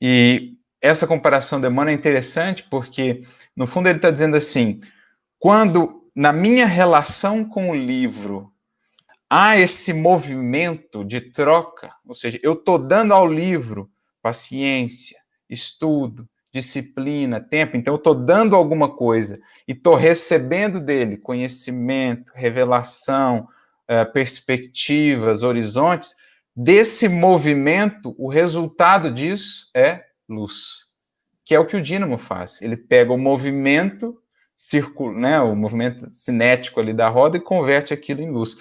E essa comparação de Emmanuel é interessante porque, no fundo, ele está dizendo assim, quando na minha relação com o livro há esse movimento de troca, ou seja, eu estou dando ao livro paciência, estudo, disciplina, tempo, então eu estou dando alguma coisa e estou recebendo dele conhecimento, revelação, perspectivas, horizontes. Desse movimento, o resultado disso é luz, que é o que o dínamo faz. Ele pega o movimento né, o movimento cinético ali da roda e converte aquilo em luz.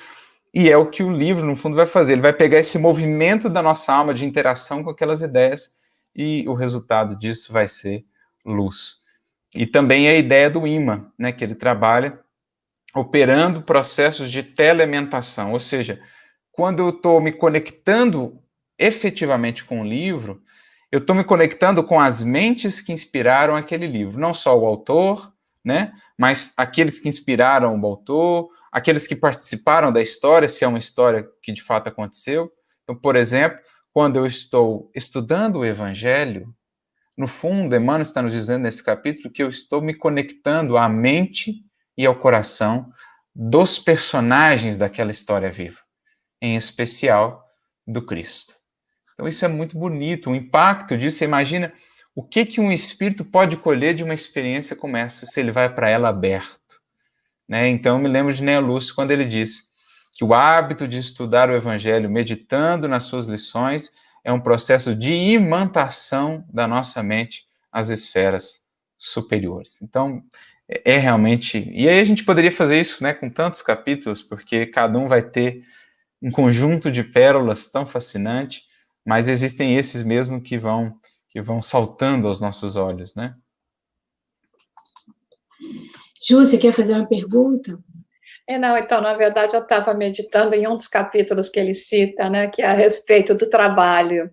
E é o que o livro, no fundo, vai fazer. Ele vai pegar esse movimento da nossa alma de interação com aquelas ideias e o resultado disso vai ser luz. E também a ideia do imã, né, que ele trabalha operando processos de telementação, ou seja, quando eu estou me conectando efetivamente com o livro, eu estou me conectando com as mentes que inspiraram aquele livro, não só o autor, né, mas aqueles que inspiraram o autor, aqueles que participaram da história, se é uma história que de fato aconteceu. Então, por exemplo, quando eu estou estudando o Evangelho, no fundo, Emmanuel está nos dizendo nesse capítulo que eu estou me conectando à mente e ao coração dos personagens daquela história viva, em especial do Cristo. Então, isso é muito bonito, o impacto disso. Você imagina o que um espírito pode colher de uma experiência como essa, se ele vai para ela aberto. Né? Então, eu me lembro de Neo Lúcio quando ele disse que o hábito de estudar o Evangelho, meditando nas suas lições, é um processo de imantação da nossa mente às esferas superiores. Então, é realmente... E aí a gente poderia fazer isso, né, com tantos capítulos, porque cada um vai ter um conjunto de pérolas tão fascinante, mas existem esses mesmo que vão saltando aos nossos olhos, né? Ju, você quer fazer uma pergunta? Não, então, na verdade, eu estava meditando em um dos capítulos que ele cita, né, que é a respeito do trabalho.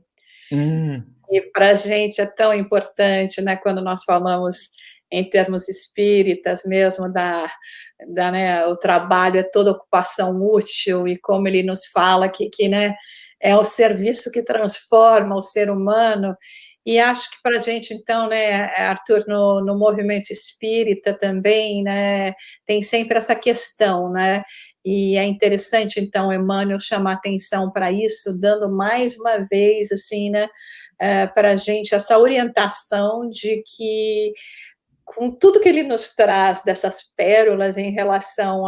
E para a gente é tão importante, né, quando nós falamos em termos espíritas mesmo, né, o trabalho é toda ocupação útil, e como ele nos fala que né, é o serviço que transforma o ser humano. E acho que para a gente, então, né, Arthur, no movimento espírita também, né, tem sempre essa questão, né, e é interessante, então, Emmanuel chamar atenção para isso, dando mais uma vez, assim, né, para a gente essa orientação de que, com tudo que ele nos traz dessas pérolas em relação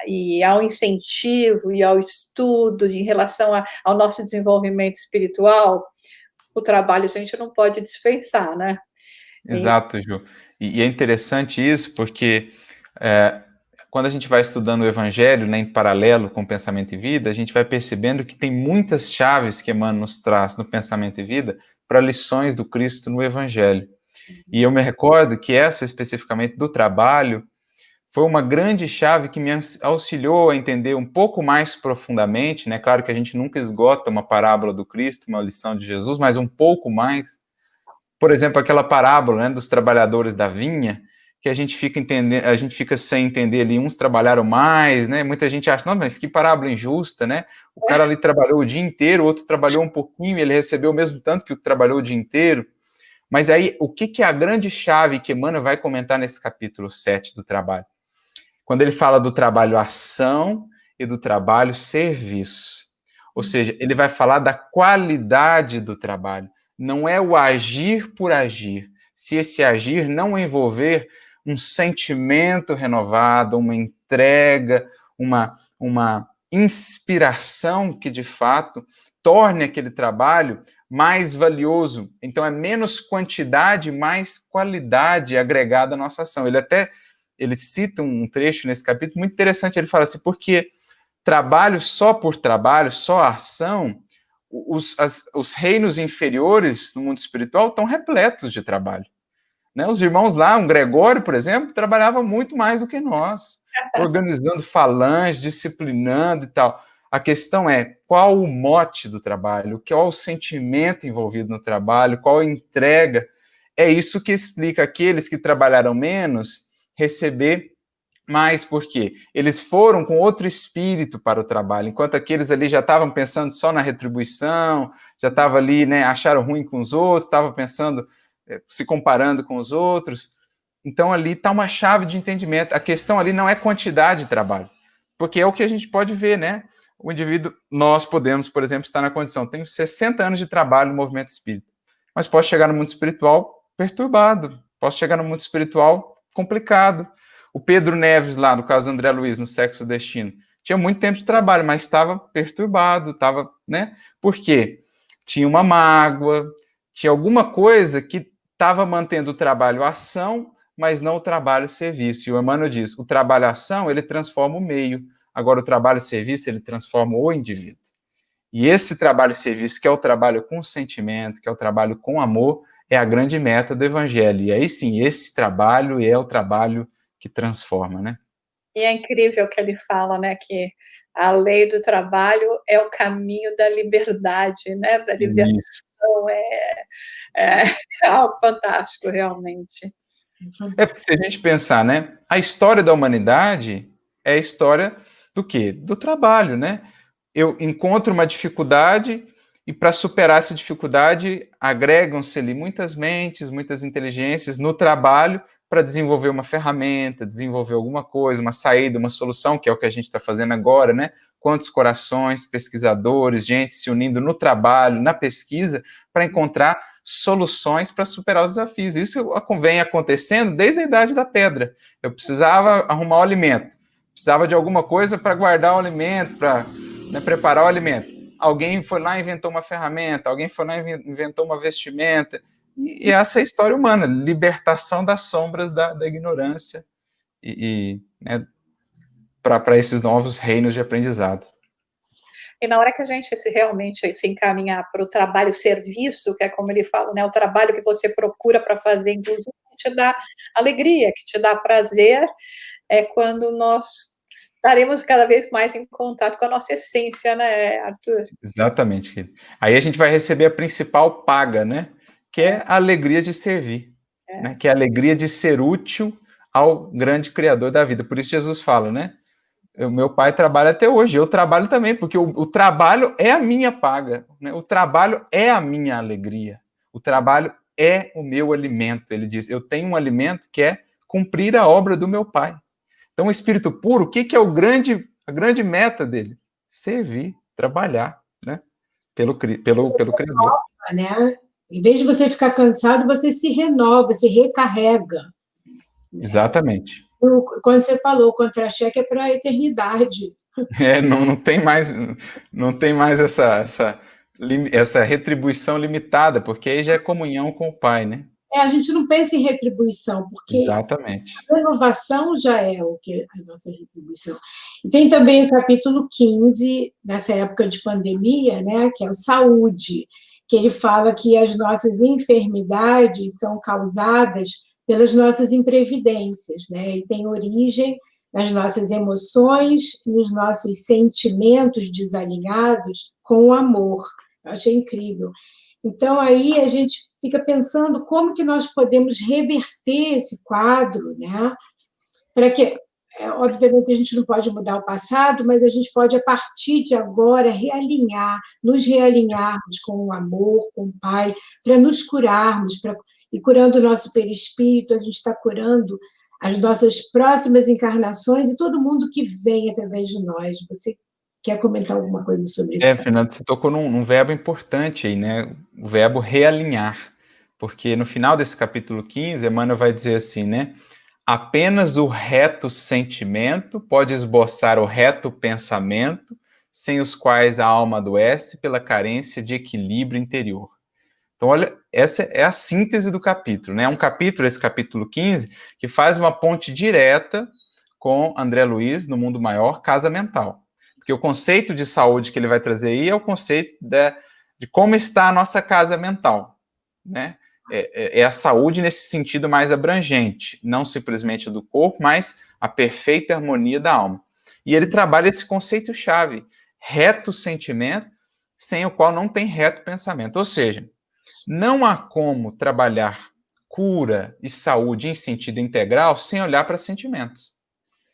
e ao incentivo e ao estudo em relação ao nosso desenvolvimento espiritual, o trabalho a gente não pode dispensar, né? Exato, Ju. E é interessante isso, porque quando a gente vai estudando o Evangelho, né, em paralelo com o Pensamento e Vida, a gente vai percebendo que tem muitas chaves que Emmanuel nos traz no Pensamento e Vida para lições do Cristo no Evangelho. E eu me recordo que essa, especificamente do trabalho, foi uma grande chave que me auxiliou a entender um pouco mais profundamente, né? Claro que a gente nunca esgota uma parábola do Cristo, uma lição de Jesus, mas um pouco mais. Por exemplo, aquela parábola, né, dos trabalhadores da vinha, que a gente fica sem entender ali, uns trabalharam mais, né? Muita gente acha, não, mas que parábola injusta, né? O cara ali trabalhou o dia inteiro, o outro trabalhou um pouquinho, ele recebeu o mesmo tanto que o trabalhou o dia inteiro. Mas aí, o que é a grande chave que Emmanuel vai comentar nesse capítulo 7 do trabalho? Quando ele fala do trabalho-ação e do trabalho serviço. Ou seja, ele vai falar da qualidade do trabalho. Não é o agir por agir. Se esse agir não envolver um sentimento renovado, uma entrega, uma inspiração que, de fato, torne aquele trabalho mais valioso. Então, é menos quantidade, mais qualidade agregada à nossa ação. Ele cita um trecho nesse capítulo muito interessante. Ele fala assim, porque trabalho só por trabalho, só ação, os reinos inferiores no mundo espiritual estão repletos de trabalho. Né? Os irmãos lá, um Gregório, por exemplo, trabalhava muito mais do que nós, organizando falanges, disciplinando e tal. A questão é, qual o mote do trabalho? Qual o sentimento envolvido no trabalho? Qual a entrega? É isso que explica aqueles que trabalharam menos receber mais, porque eles foram com outro espírito para o trabalho, enquanto aqueles ali já estavam pensando só na retribuição, já estavam ali, né, acharam ruim com os outros, estavam pensando, se comparando com os outros. Então ali está uma chave de entendimento. A questão ali não é quantidade de trabalho, porque é o que a gente pode ver, né? O indivíduo, nós podemos, por exemplo, estar na condição, tenho 60 anos de trabalho no movimento espírita, mas posso chegar no mundo espiritual perturbado, posso chegar no mundo espiritual complicado. O Pedro Neves, lá, no caso do André Luiz, no Sexo e Destino, tinha muito tempo de trabalho, mas estava perturbado, estava, né? Por quê? Tinha uma mágoa, tinha alguma coisa que estava mantendo o trabalho ação, mas não o trabalho serviço. E o Emmanuel diz, o trabalho ação, ele transforma o meio. Agora, o trabalho serviço, ele transforma o indivíduo. E esse trabalho serviço, que é o trabalho com sentimento, que é o trabalho com amor, é a grande meta do Evangelho. E aí sim, esse trabalho é o trabalho que transforma, né? E é incrível que ele fala, né, que a lei do trabalho é o caminho da liberdade, né, da libertação. É algo fantástico, realmente. É porque se a gente pensar, né, a história da humanidade é a história do quê? Do trabalho, né? Eu encontro uma dificuldade e para superar essa dificuldade agregam-se ali muitas mentes, muitas inteligências no trabalho para desenvolver uma ferramenta, desenvolver alguma coisa, uma saída, uma solução, que é o que a gente está fazendo agora, né? Quantos corações, pesquisadores, gente se unindo no trabalho, na pesquisa, para encontrar soluções para superar os desafios. Isso vem acontecendo desde a Idade da Pedra. Eu precisava arrumar o alimento, precisava de alguma coisa para guardar o alimento, para, né, preparar o alimento. Alguém foi lá e inventou uma ferramenta, alguém foi lá e inventou uma vestimenta. E essa é a história humana, libertação das sombras da ignorância né, para esses novos reinos de aprendizado. E na hora que a gente realmente se encaminhar para o trabalho-serviço, que é como ele fala, né, o trabalho que você procura para fazer, inclusive, que te dá alegria, que te dá prazer, é quando nós estaremos cada vez mais em contato com a nossa essência, né, Arthur? Exatamente, querido. Aí a gente vai receber a principal paga, né? Que é a alegria de servir, né? Que é a alegria de ser útil ao grande Criador da vida. Por isso Jesus fala, né? O meu pai trabalha até hoje, eu trabalho também, porque o trabalho é a minha paga, né? O trabalho é a minha alegria, o trabalho é o meu alimento. Ele diz, eu tenho um alimento que é cumprir a obra do meu pai. Então, o espírito puro, o que é a grande meta dele? Servir, trabalhar, né? Pelo Criador. Né? Em vez de você ficar cansado, você se renova, se recarrega. Exatamente. Quando você falou, o contra-cheque é para a eternidade. Não tem mais essa retribuição limitada, porque aí já é comunhão com o Pai, né? A gente não pensa em retribuição, porque exatamente. A renovação já é o que a nossa retribuição. E tem também o capítulo 15, nessa época de pandemia, né, que é o saúde, que ele fala que as nossas enfermidades são causadas pelas nossas imprevidências, né, e tem origem nas nossas emoções, nos nossos sentimentos desalinhados com o amor. Eu achei incrível. Então, aí a gente fica pensando como que nós podemos reverter esse quadro, né? Para que, obviamente, a gente não pode mudar o passado, mas a gente pode, a partir de agora, nos realinharmos com o amor, com o Pai, para nos curarmos, e curando o nosso perispírito, a gente está curando as nossas próximas encarnações e todo mundo que vem através de nós. Você quer comentar alguma coisa sobre isso? Fernando, você tocou num verbo importante aí, né? O verbo realinhar. Porque no final desse capítulo 15, Emmanuel vai dizer assim, né? Apenas o reto sentimento pode esboçar o reto pensamento, sem os quais a alma adoece pela carência de equilíbrio interior. Então, olha, essa é a síntese do capítulo, né? É um capítulo, esse capítulo 15, que faz uma ponte direta com André Luiz, no Mundo Maior, Casa Mental. Porque o conceito de saúde que ele vai trazer aí é o conceito de como está a nossa casa mental, né? É a saúde nesse sentido mais abrangente, não simplesmente do corpo, mas a perfeita harmonia da alma. E ele trabalha esse conceito-chave, reto sentimento, sem o qual não tem reto pensamento. Ou seja, não há como trabalhar cura e saúde em sentido integral sem olhar para sentimentos.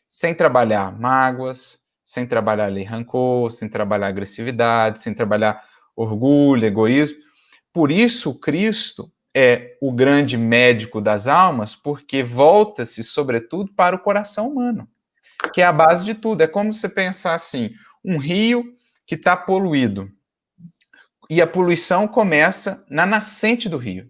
Sem trabalhar mágoas, sem trabalhar rancor, sem trabalhar agressividade, sem trabalhar orgulho, egoísmo. Por isso, Cristo é o grande médico das almas, porque volta-se, sobretudo, para o coração humano, que é a base de tudo. É como você pensar assim, um rio que está poluído, e a poluição começa na nascente do rio.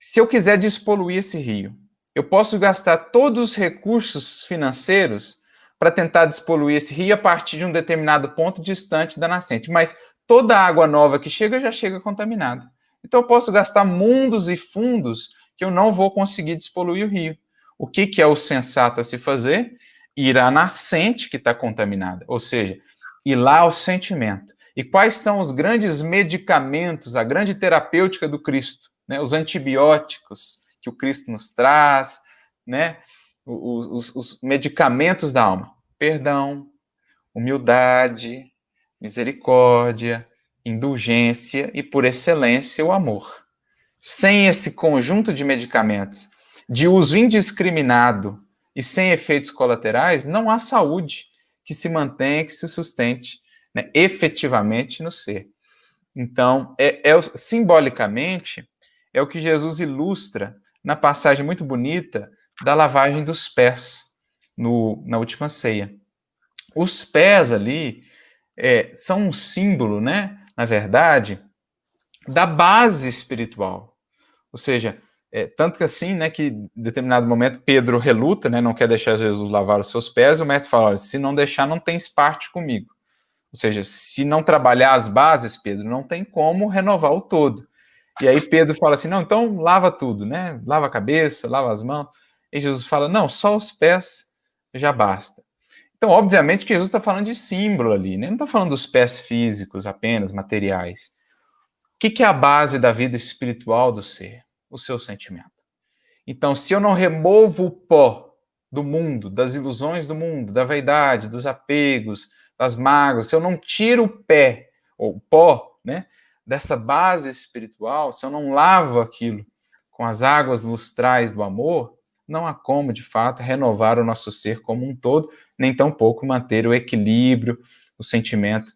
Se eu quiser despoluir esse rio, eu posso gastar todos os recursos financeiros para tentar despoluir esse rio a partir de um determinado ponto distante da nascente, mas toda a água nova que chega já chega contaminada. Então eu posso gastar mundos e fundos que eu não vou conseguir despoluir o rio. O que é o sensato a se fazer? Ir à nascente que está contaminada, ou seja, ir lá ao sentimento. E quais são os grandes medicamentos, a grande terapêutica do Cristo? Né? Os antibióticos que o Cristo nos traz, né? Os medicamentos da alma. Perdão, humildade, misericórdia, indulgência e, por excelência, o amor. Sem esse conjunto de medicamentos de uso indiscriminado e sem efeitos colaterais, não há saúde que se mantenha, que se sustente, né, efetivamente no ser. Então, simbolicamente, é o que Jesus ilustra na passagem muito bonita da lavagem dos pés, na última ceia. Os pés ali são um símbolo, né, na verdade, da base espiritual. Ou seja, tanto que assim, né, que em determinado momento Pedro reluta, né, não quer deixar Jesus lavar os seus pés, e o mestre fala, olha, se não deixar, não tens parte comigo. Ou seja, se não trabalhar as bases, Pedro, não tem como renovar o todo. E aí Pedro fala assim, não, então lava tudo, né? Lava a cabeça, lava as mãos. E Jesus fala, não, só os pés já basta. Então, obviamente que Jesus está falando de símbolo ali, né? Não está falando dos pés físicos apenas, materiais. O que é a base da vida espiritual do ser? O seu sentimento. Então, se eu não removo o pó do mundo, das ilusões do mundo, da vaidade, dos apegos, das mágoas, se eu não tiro o pé, ou o pó, né, dessa base espiritual, se eu não lavo aquilo com as águas lustrais do amor, não há como, de fato, renovar o nosso ser como um todo, nem tampouco manter o equilíbrio, o sentimento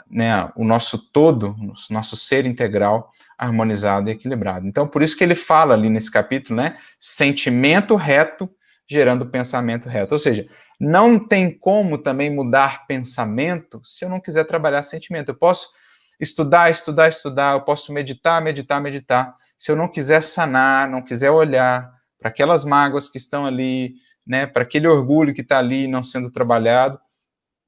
né, o nosso todo, o nosso ser integral, harmonizado e equilibrado. Então, por isso que ele fala ali nesse capítulo, né, sentimento reto gerando pensamento reto. Ou seja, não tem como também mudar pensamento se eu não quiser trabalhar sentimento. Eu posso estudar, eu posso meditar. Se eu não quiser sanar, não quiser olhar para aquelas mágoas que estão ali, né, para aquele orgulho que está ali não sendo trabalhado,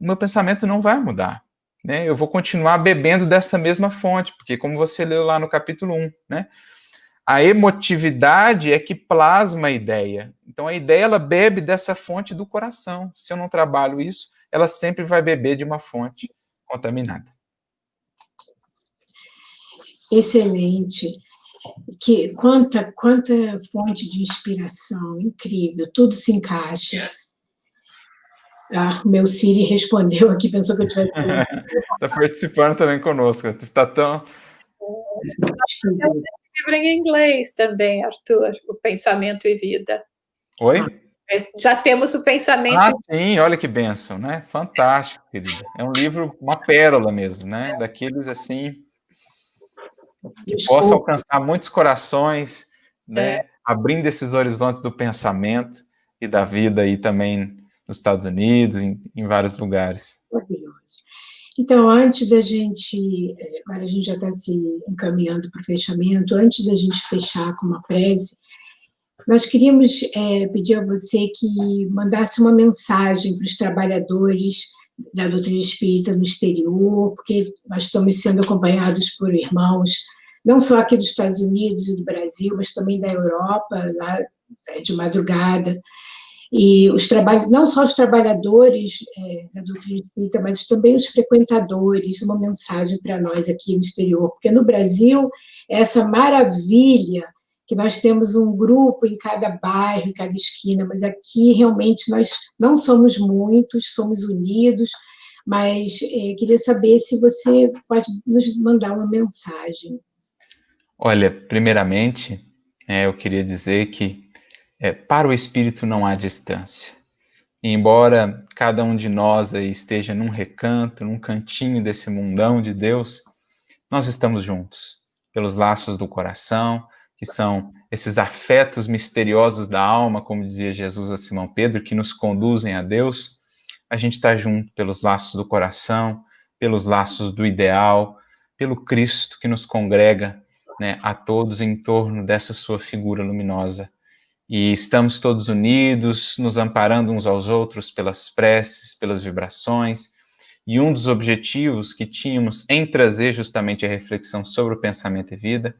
o meu pensamento não vai mudar. Né? Eu vou continuar bebendo dessa mesma fonte, porque como você leu lá no capítulo 1, né, a emotividade é que plasma a ideia. Então, a ideia, ela bebe dessa fonte do coração. Se eu não trabalho isso, ela sempre vai beber de uma fonte contaminada. Excelente. Quanta fonte de inspiração, incrível, tudo se encaixa. Meu Siri respondeu aqui, pensou que eu tivesse... Está participando também conosco. Está tão... livro em inglês também, Arthur, o Pensamento e Vida. Oi? Já temos o Pensamento... Ah, sim, olha que bênção, né? Fantástico, querida. É um livro, uma pérola mesmo, né? Daqueles, assim, que possa alcançar muitos corações, né? abrindo esses horizontes do pensamento e da vida aí também nos Estados Unidos, em vários lugares. Maravilhoso. Então, antes da gente, agora a gente já está se encaminhando para o fechamento, antes da gente fechar com uma prece, nós queríamos pedir a você que mandasse uma mensagem para os trabalhadores da doutrina espírita no exterior, porque nós estamos sendo acompanhados por irmãos, não só aqui dos Estados Unidos e do Brasil, mas também da Europa, lá de madrugada. E não só os trabalhadores da doutrina espírita, mas também os frequentadores, uma mensagem para nós aqui no exterior, porque no Brasil, essa maravilha que nós temos um grupo em cada bairro, em cada esquina, mas aqui realmente nós não somos muitos, somos unidos, mas queria saber se você pode nos mandar uma mensagem. Olha, primeiramente, eu queria dizer que para o Espírito não há distância. E embora cada um de nós aí esteja num recanto, num cantinho desse mundão de Deus, nós estamos juntos, pelos laços do coração, que são esses afetos misteriosos da alma, como dizia Jesus a Simão Pedro, que nos conduzem a Deus. A gente está junto pelos laços do coração, pelos laços do ideal, pelo Cristo que nos congrega, né, a todos em torno dessa sua figura luminosa. E estamos todos unidos, nos amparando uns aos outros pelas preces, pelas vibrações. E um dos objetivos que tínhamos em trazer justamente a reflexão sobre o pensamento e vida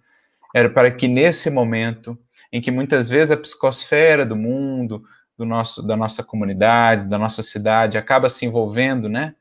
era para que nesse momento, em que muitas vezes a psicosfera do mundo, da nossa comunidade, da nossa cidade, acaba se envolvendo, né,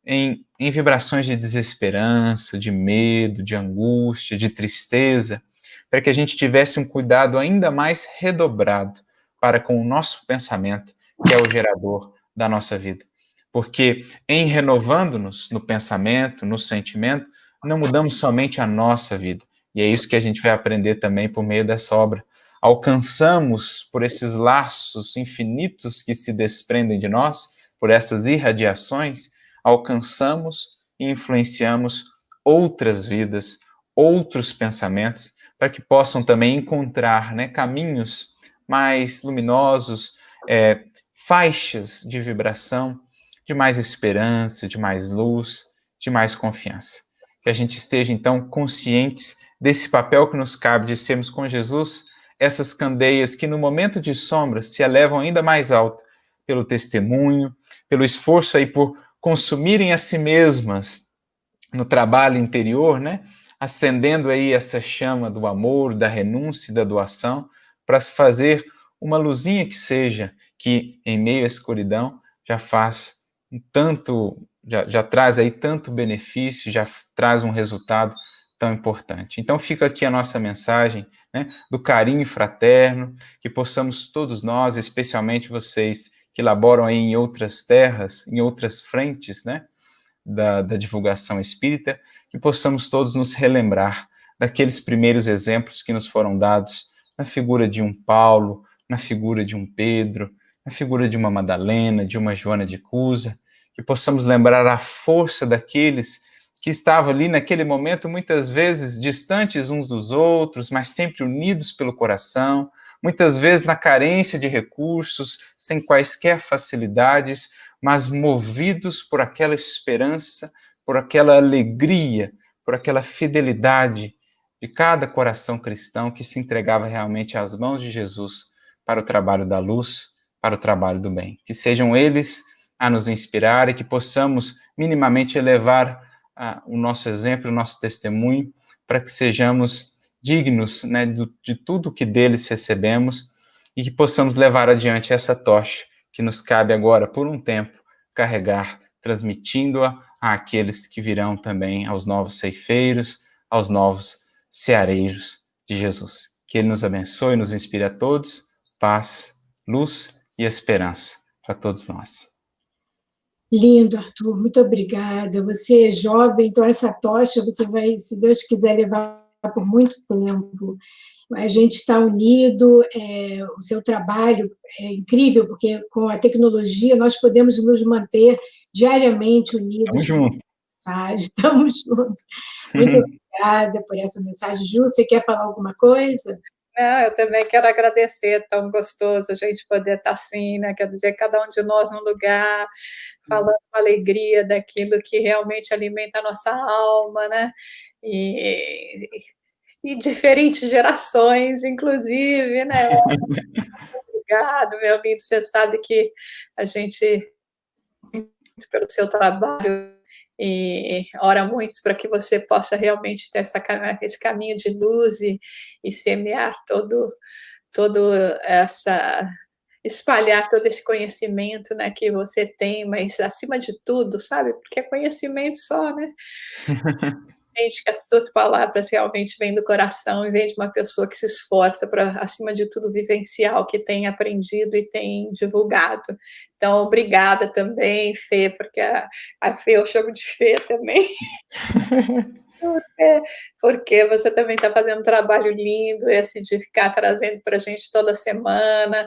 em vibrações de desesperança, de medo, de angústia, de tristeza, para que a gente tivesse um cuidado ainda mais redobrado para com o nosso pensamento, que é o gerador da nossa vida. Porque em renovando-nos no pensamento, no sentimento, não mudamos somente a nossa vida. E é isso que a gente vai aprender também por meio dessa obra. Alcançamos, por esses laços infinitos que se desprendem de nós, por essas irradiações, alcançamos e influenciamos outras vidas, outros pensamentos, para que possam também encontrar, né, caminhos mais luminosos, faixas de vibração, de mais esperança, de mais luz, de mais confiança. Que a gente esteja, então, conscientes desse papel que nos cabe de sermos com Jesus, essas candeias que no momento de sombra se elevam ainda mais alto pelo testemunho, pelo esforço aí por consumirem a si mesmas no trabalho interior, né? Acendendo aí essa chama do amor, da renúncia e da doação, para fazer uma luzinha que seja, que em meio à escuridão já faz já traz aí tanto benefício, já traz um resultado tão importante. Então fica aqui a nossa mensagem, né, do carinho fraterno, que possamos todos nós, especialmente vocês que laboram aí em outras terras, em outras frentes, né, da divulgação espírita, que possamos todos nos relembrar daqueles primeiros exemplos que nos foram dados na figura de um Paulo, na figura de um Pedro, na figura de uma Madalena, de uma Joana de Cusa, que possamos lembrar a força daqueles que estavam ali naquele momento, muitas vezes distantes uns dos outros, mas sempre unidos pelo coração, muitas vezes na carência de recursos, sem quaisquer facilidades, mas movidos por aquela esperança, por aquela alegria, por aquela fidelidade de cada coração cristão que se entregava realmente às mãos de Jesus para o trabalho da luz, para o trabalho do bem. Que sejam eles a nos inspirar e que possamos minimamente elevar o nosso exemplo, o nosso testemunho, para que sejamos dignos, né, de tudo que deles recebemos e que possamos levar adiante essa tocha que nos cabe agora, por um tempo, carregar, transmitindo-a àqueles que virão também, aos novos ceifeiros, aos novos ceareiros de Jesus. Que Ele nos abençoe e nos inspire a todos, paz, luz e esperança para todos nós. Lindo, Arthur, muito obrigada. Você é jovem, então essa tocha você vai, se Deus quiser, levar por muito tempo. A gente está unido, o seu trabalho é incrível, porque com a tecnologia nós podemos nos manter diariamente unidos. Estamos juntos. Estamos juntos. Muito obrigada por essa mensagem. Ju, você quer falar alguma coisa? Não, eu também quero agradecer, tão gostoso a gente poder estar assim, né, quer dizer, cada um de nós num lugar, falando com alegria daquilo que realmente alimenta a nossa alma, né, e diferentes gerações, inclusive, né. Obrigado, meu lindo, você sabe que a gente muito pelo seu trabalho e ora muito para que você possa realmente ter esse caminho de luz e semear todo essa espalhar todo esse conhecimento, né, que você tem, mas acima de tudo, sabe, porque é conhecimento só, né, sente que as suas palavras realmente vêm do coração e vêm de uma pessoa que se esforça para, acima de tudo, vivenciar o que tem aprendido e tem divulgado. Então, obrigada também, Fê, porque a Fê eu chamo de Fê também. Porque você também está fazendo um trabalho lindo, esse de ficar trazendo para a gente toda semana,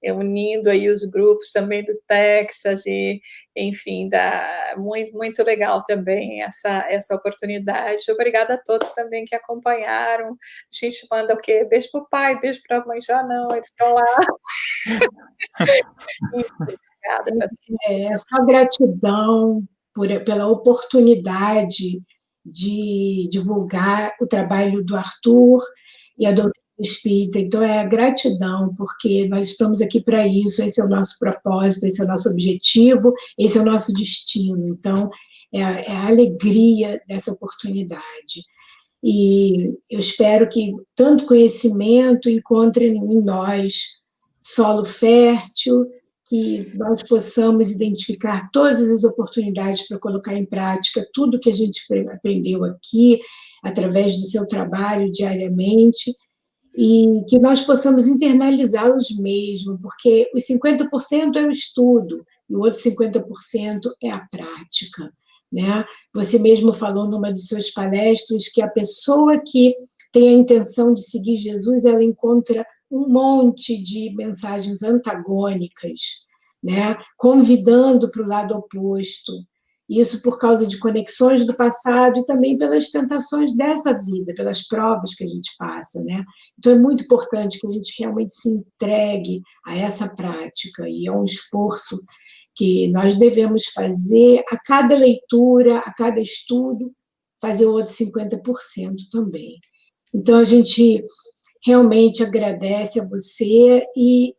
unindo aí os grupos também do Texas e, enfim, muito, muito legal também essa oportunidade. Obrigada a todos também que acompanharam. A gente manda o quê? Beijo para o pai, beijo para a mãe, já não, eles estão lá. Obrigada. É só gratidão pela oportunidade de divulgar o trabalho do Arthur e a doutrina espírita. Então, é gratidão, porque nós estamos aqui para isso, esse é o nosso propósito, esse é o nosso objetivo, esse é o nosso destino. Então, é a alegria dessa oportunidade. E eu espero que tanto conhecimento encontre em nós solo fértil, que nós possamos identificar todas as oportunidades para colocar em prática tudo que a gente aprendeu aqui, através do seu trabalho diariamente, e que nós possamos internalizá-los mesmo, porque os 50% é o estudo, e o outro 50% é a prática. Né? Você mesmo falou numa de suas palestras que a pessoa que tem a intenção de seguir Jesus, ela encontra um monte de mensagens antagônicas, né? Convidando para o lado oposto. Isso por causa de conexões do passado e também pelas tentações dessa vida, pelas provas que a gente passa, né? Então, é muito importante que a gente realmente se entregue a essa prática, e é um esforço que nós devemos fazer a cada leitura, a cada estudo, fazer o outro 50% também. Então, a gente realmente agradece a você e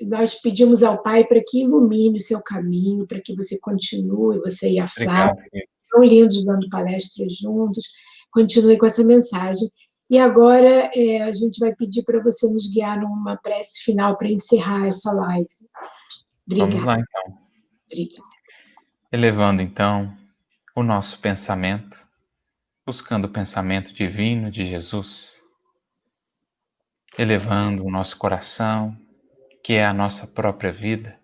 nós pedimos ao Pai para que ilumine o seu caminho, para que você continue, você e a Flávia, são lindos dando palestras juntos, continue com essa mensagem. E agora a gente vai pedir para você nos guiar numa prece final para encerrar essa live. Obrigada. Vamos lá, então. Obrigada. Elevando, então, o nosso pensamento, buscando o pensamento divino de Jesus, elevando o nosso coração, que é a nossa própria vida,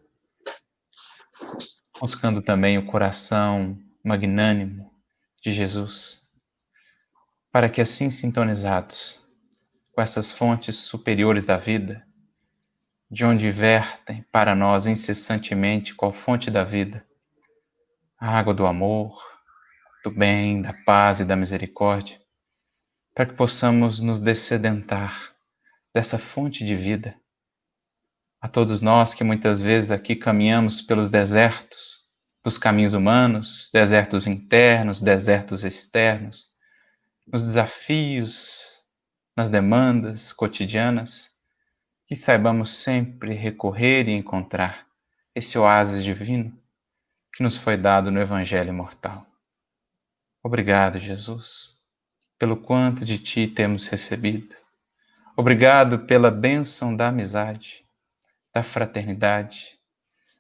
buscando também o coração magnânimo de Jesus, para que assim sintonizados com essas fontes superiores da vida, de onde vertem para nós incessantemente qual fonte da vida, a água do amor, do bem, da paz e da misericórdia, para que possamos nos dessedentar dessa fonte de vida. A todos nós que muitas vezes aqui caminhamos pelos desertos dos caminhos humanos, desertos internos, desertos externos, nos desafios, nas demandas cotidianas, que saibamos sempre recorrer e encontrar esse oásis divino que nos foi dado no Evangelho imortal. Obrigado, Jesus, pelo quanto de Ti temos recebido. Obrigado pela bênção da amizade, da fraternidade,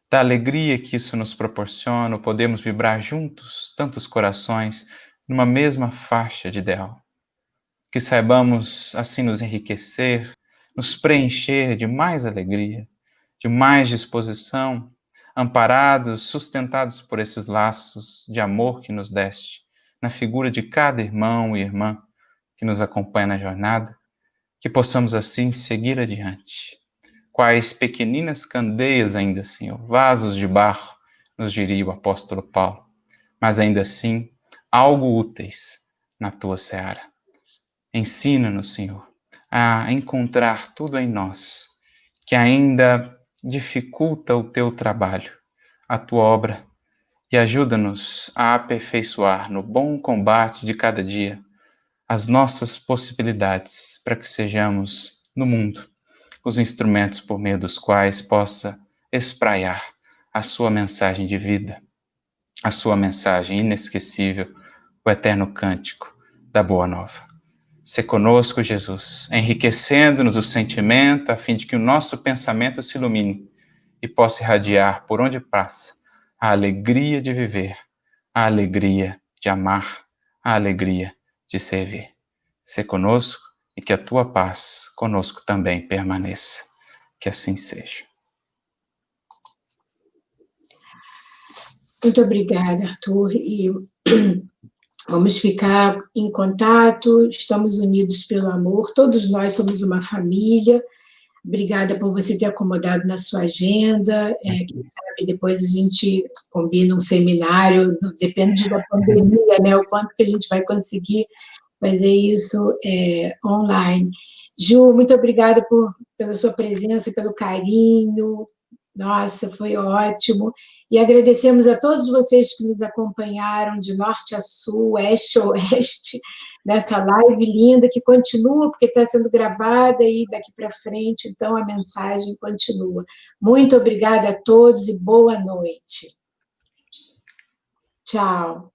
da alegria que isso nos proporciona, podemos vibrar juntos, tantos corações, numa mesma faixa de ideal. Que saibamos assim nos enriquecer, nos preencher de mais alegria, de mais disposição, amparados, sustentados por esses laços de amor que nos deste, na figura de cada irmão e irmã que nos acompanha na jornada, que possamos assim seguir adiante. Quais pequeninas candeias ainda, Senhor, vasos de barro, nos diria o apóstolo Paulo, mas ainda assim, algo úteis na Tua seara. Ensina-nos, Senhor, a encontrar tudo em nós que ainda dificulta o teu trabalho, a tua obra, e ajuda-nos a aperfeiçoar no bom combate de cada dia as nossas possibilidades para que sejamos, no mundo, os instrumentos por meio dos quais possa espraiar a sua mensagem de vida, a sua mensagem inesquecível, o eterno cântico da Boa Nova. Sê conosco, Jesus, enriquecendo-nos o sentimento, a fim de que o nosso pensamento se ilumine e possa irradiar por onde passa a alegria de viver, a alegria de amar, a alegria de servir. Sê conosco e que a tua paz conosco também permaneça. Que assim seja. Muito obrigada, Arthur. E vamos ficar em contato, estamos unidos pelo amor, todos nós somos uma família. Obrigada por você ter acomodado na sua agenda. Quem sabe depois a gente combina um seminário, depende da pandemia, né? O quanto que a gente vai conseguir fazer isso online. Ju, muito obrigada pela sua presença, pelo carinho. Nossa, foi ótimo. E agradecemos a todos vocês que nos acompanharam de norte a sul, oeste a oeste, nessa live linda que continua, porque está sendo gravada e daqui para frente, então a mensagem continua. Muito obrigada a todos e boa noite. Tchau.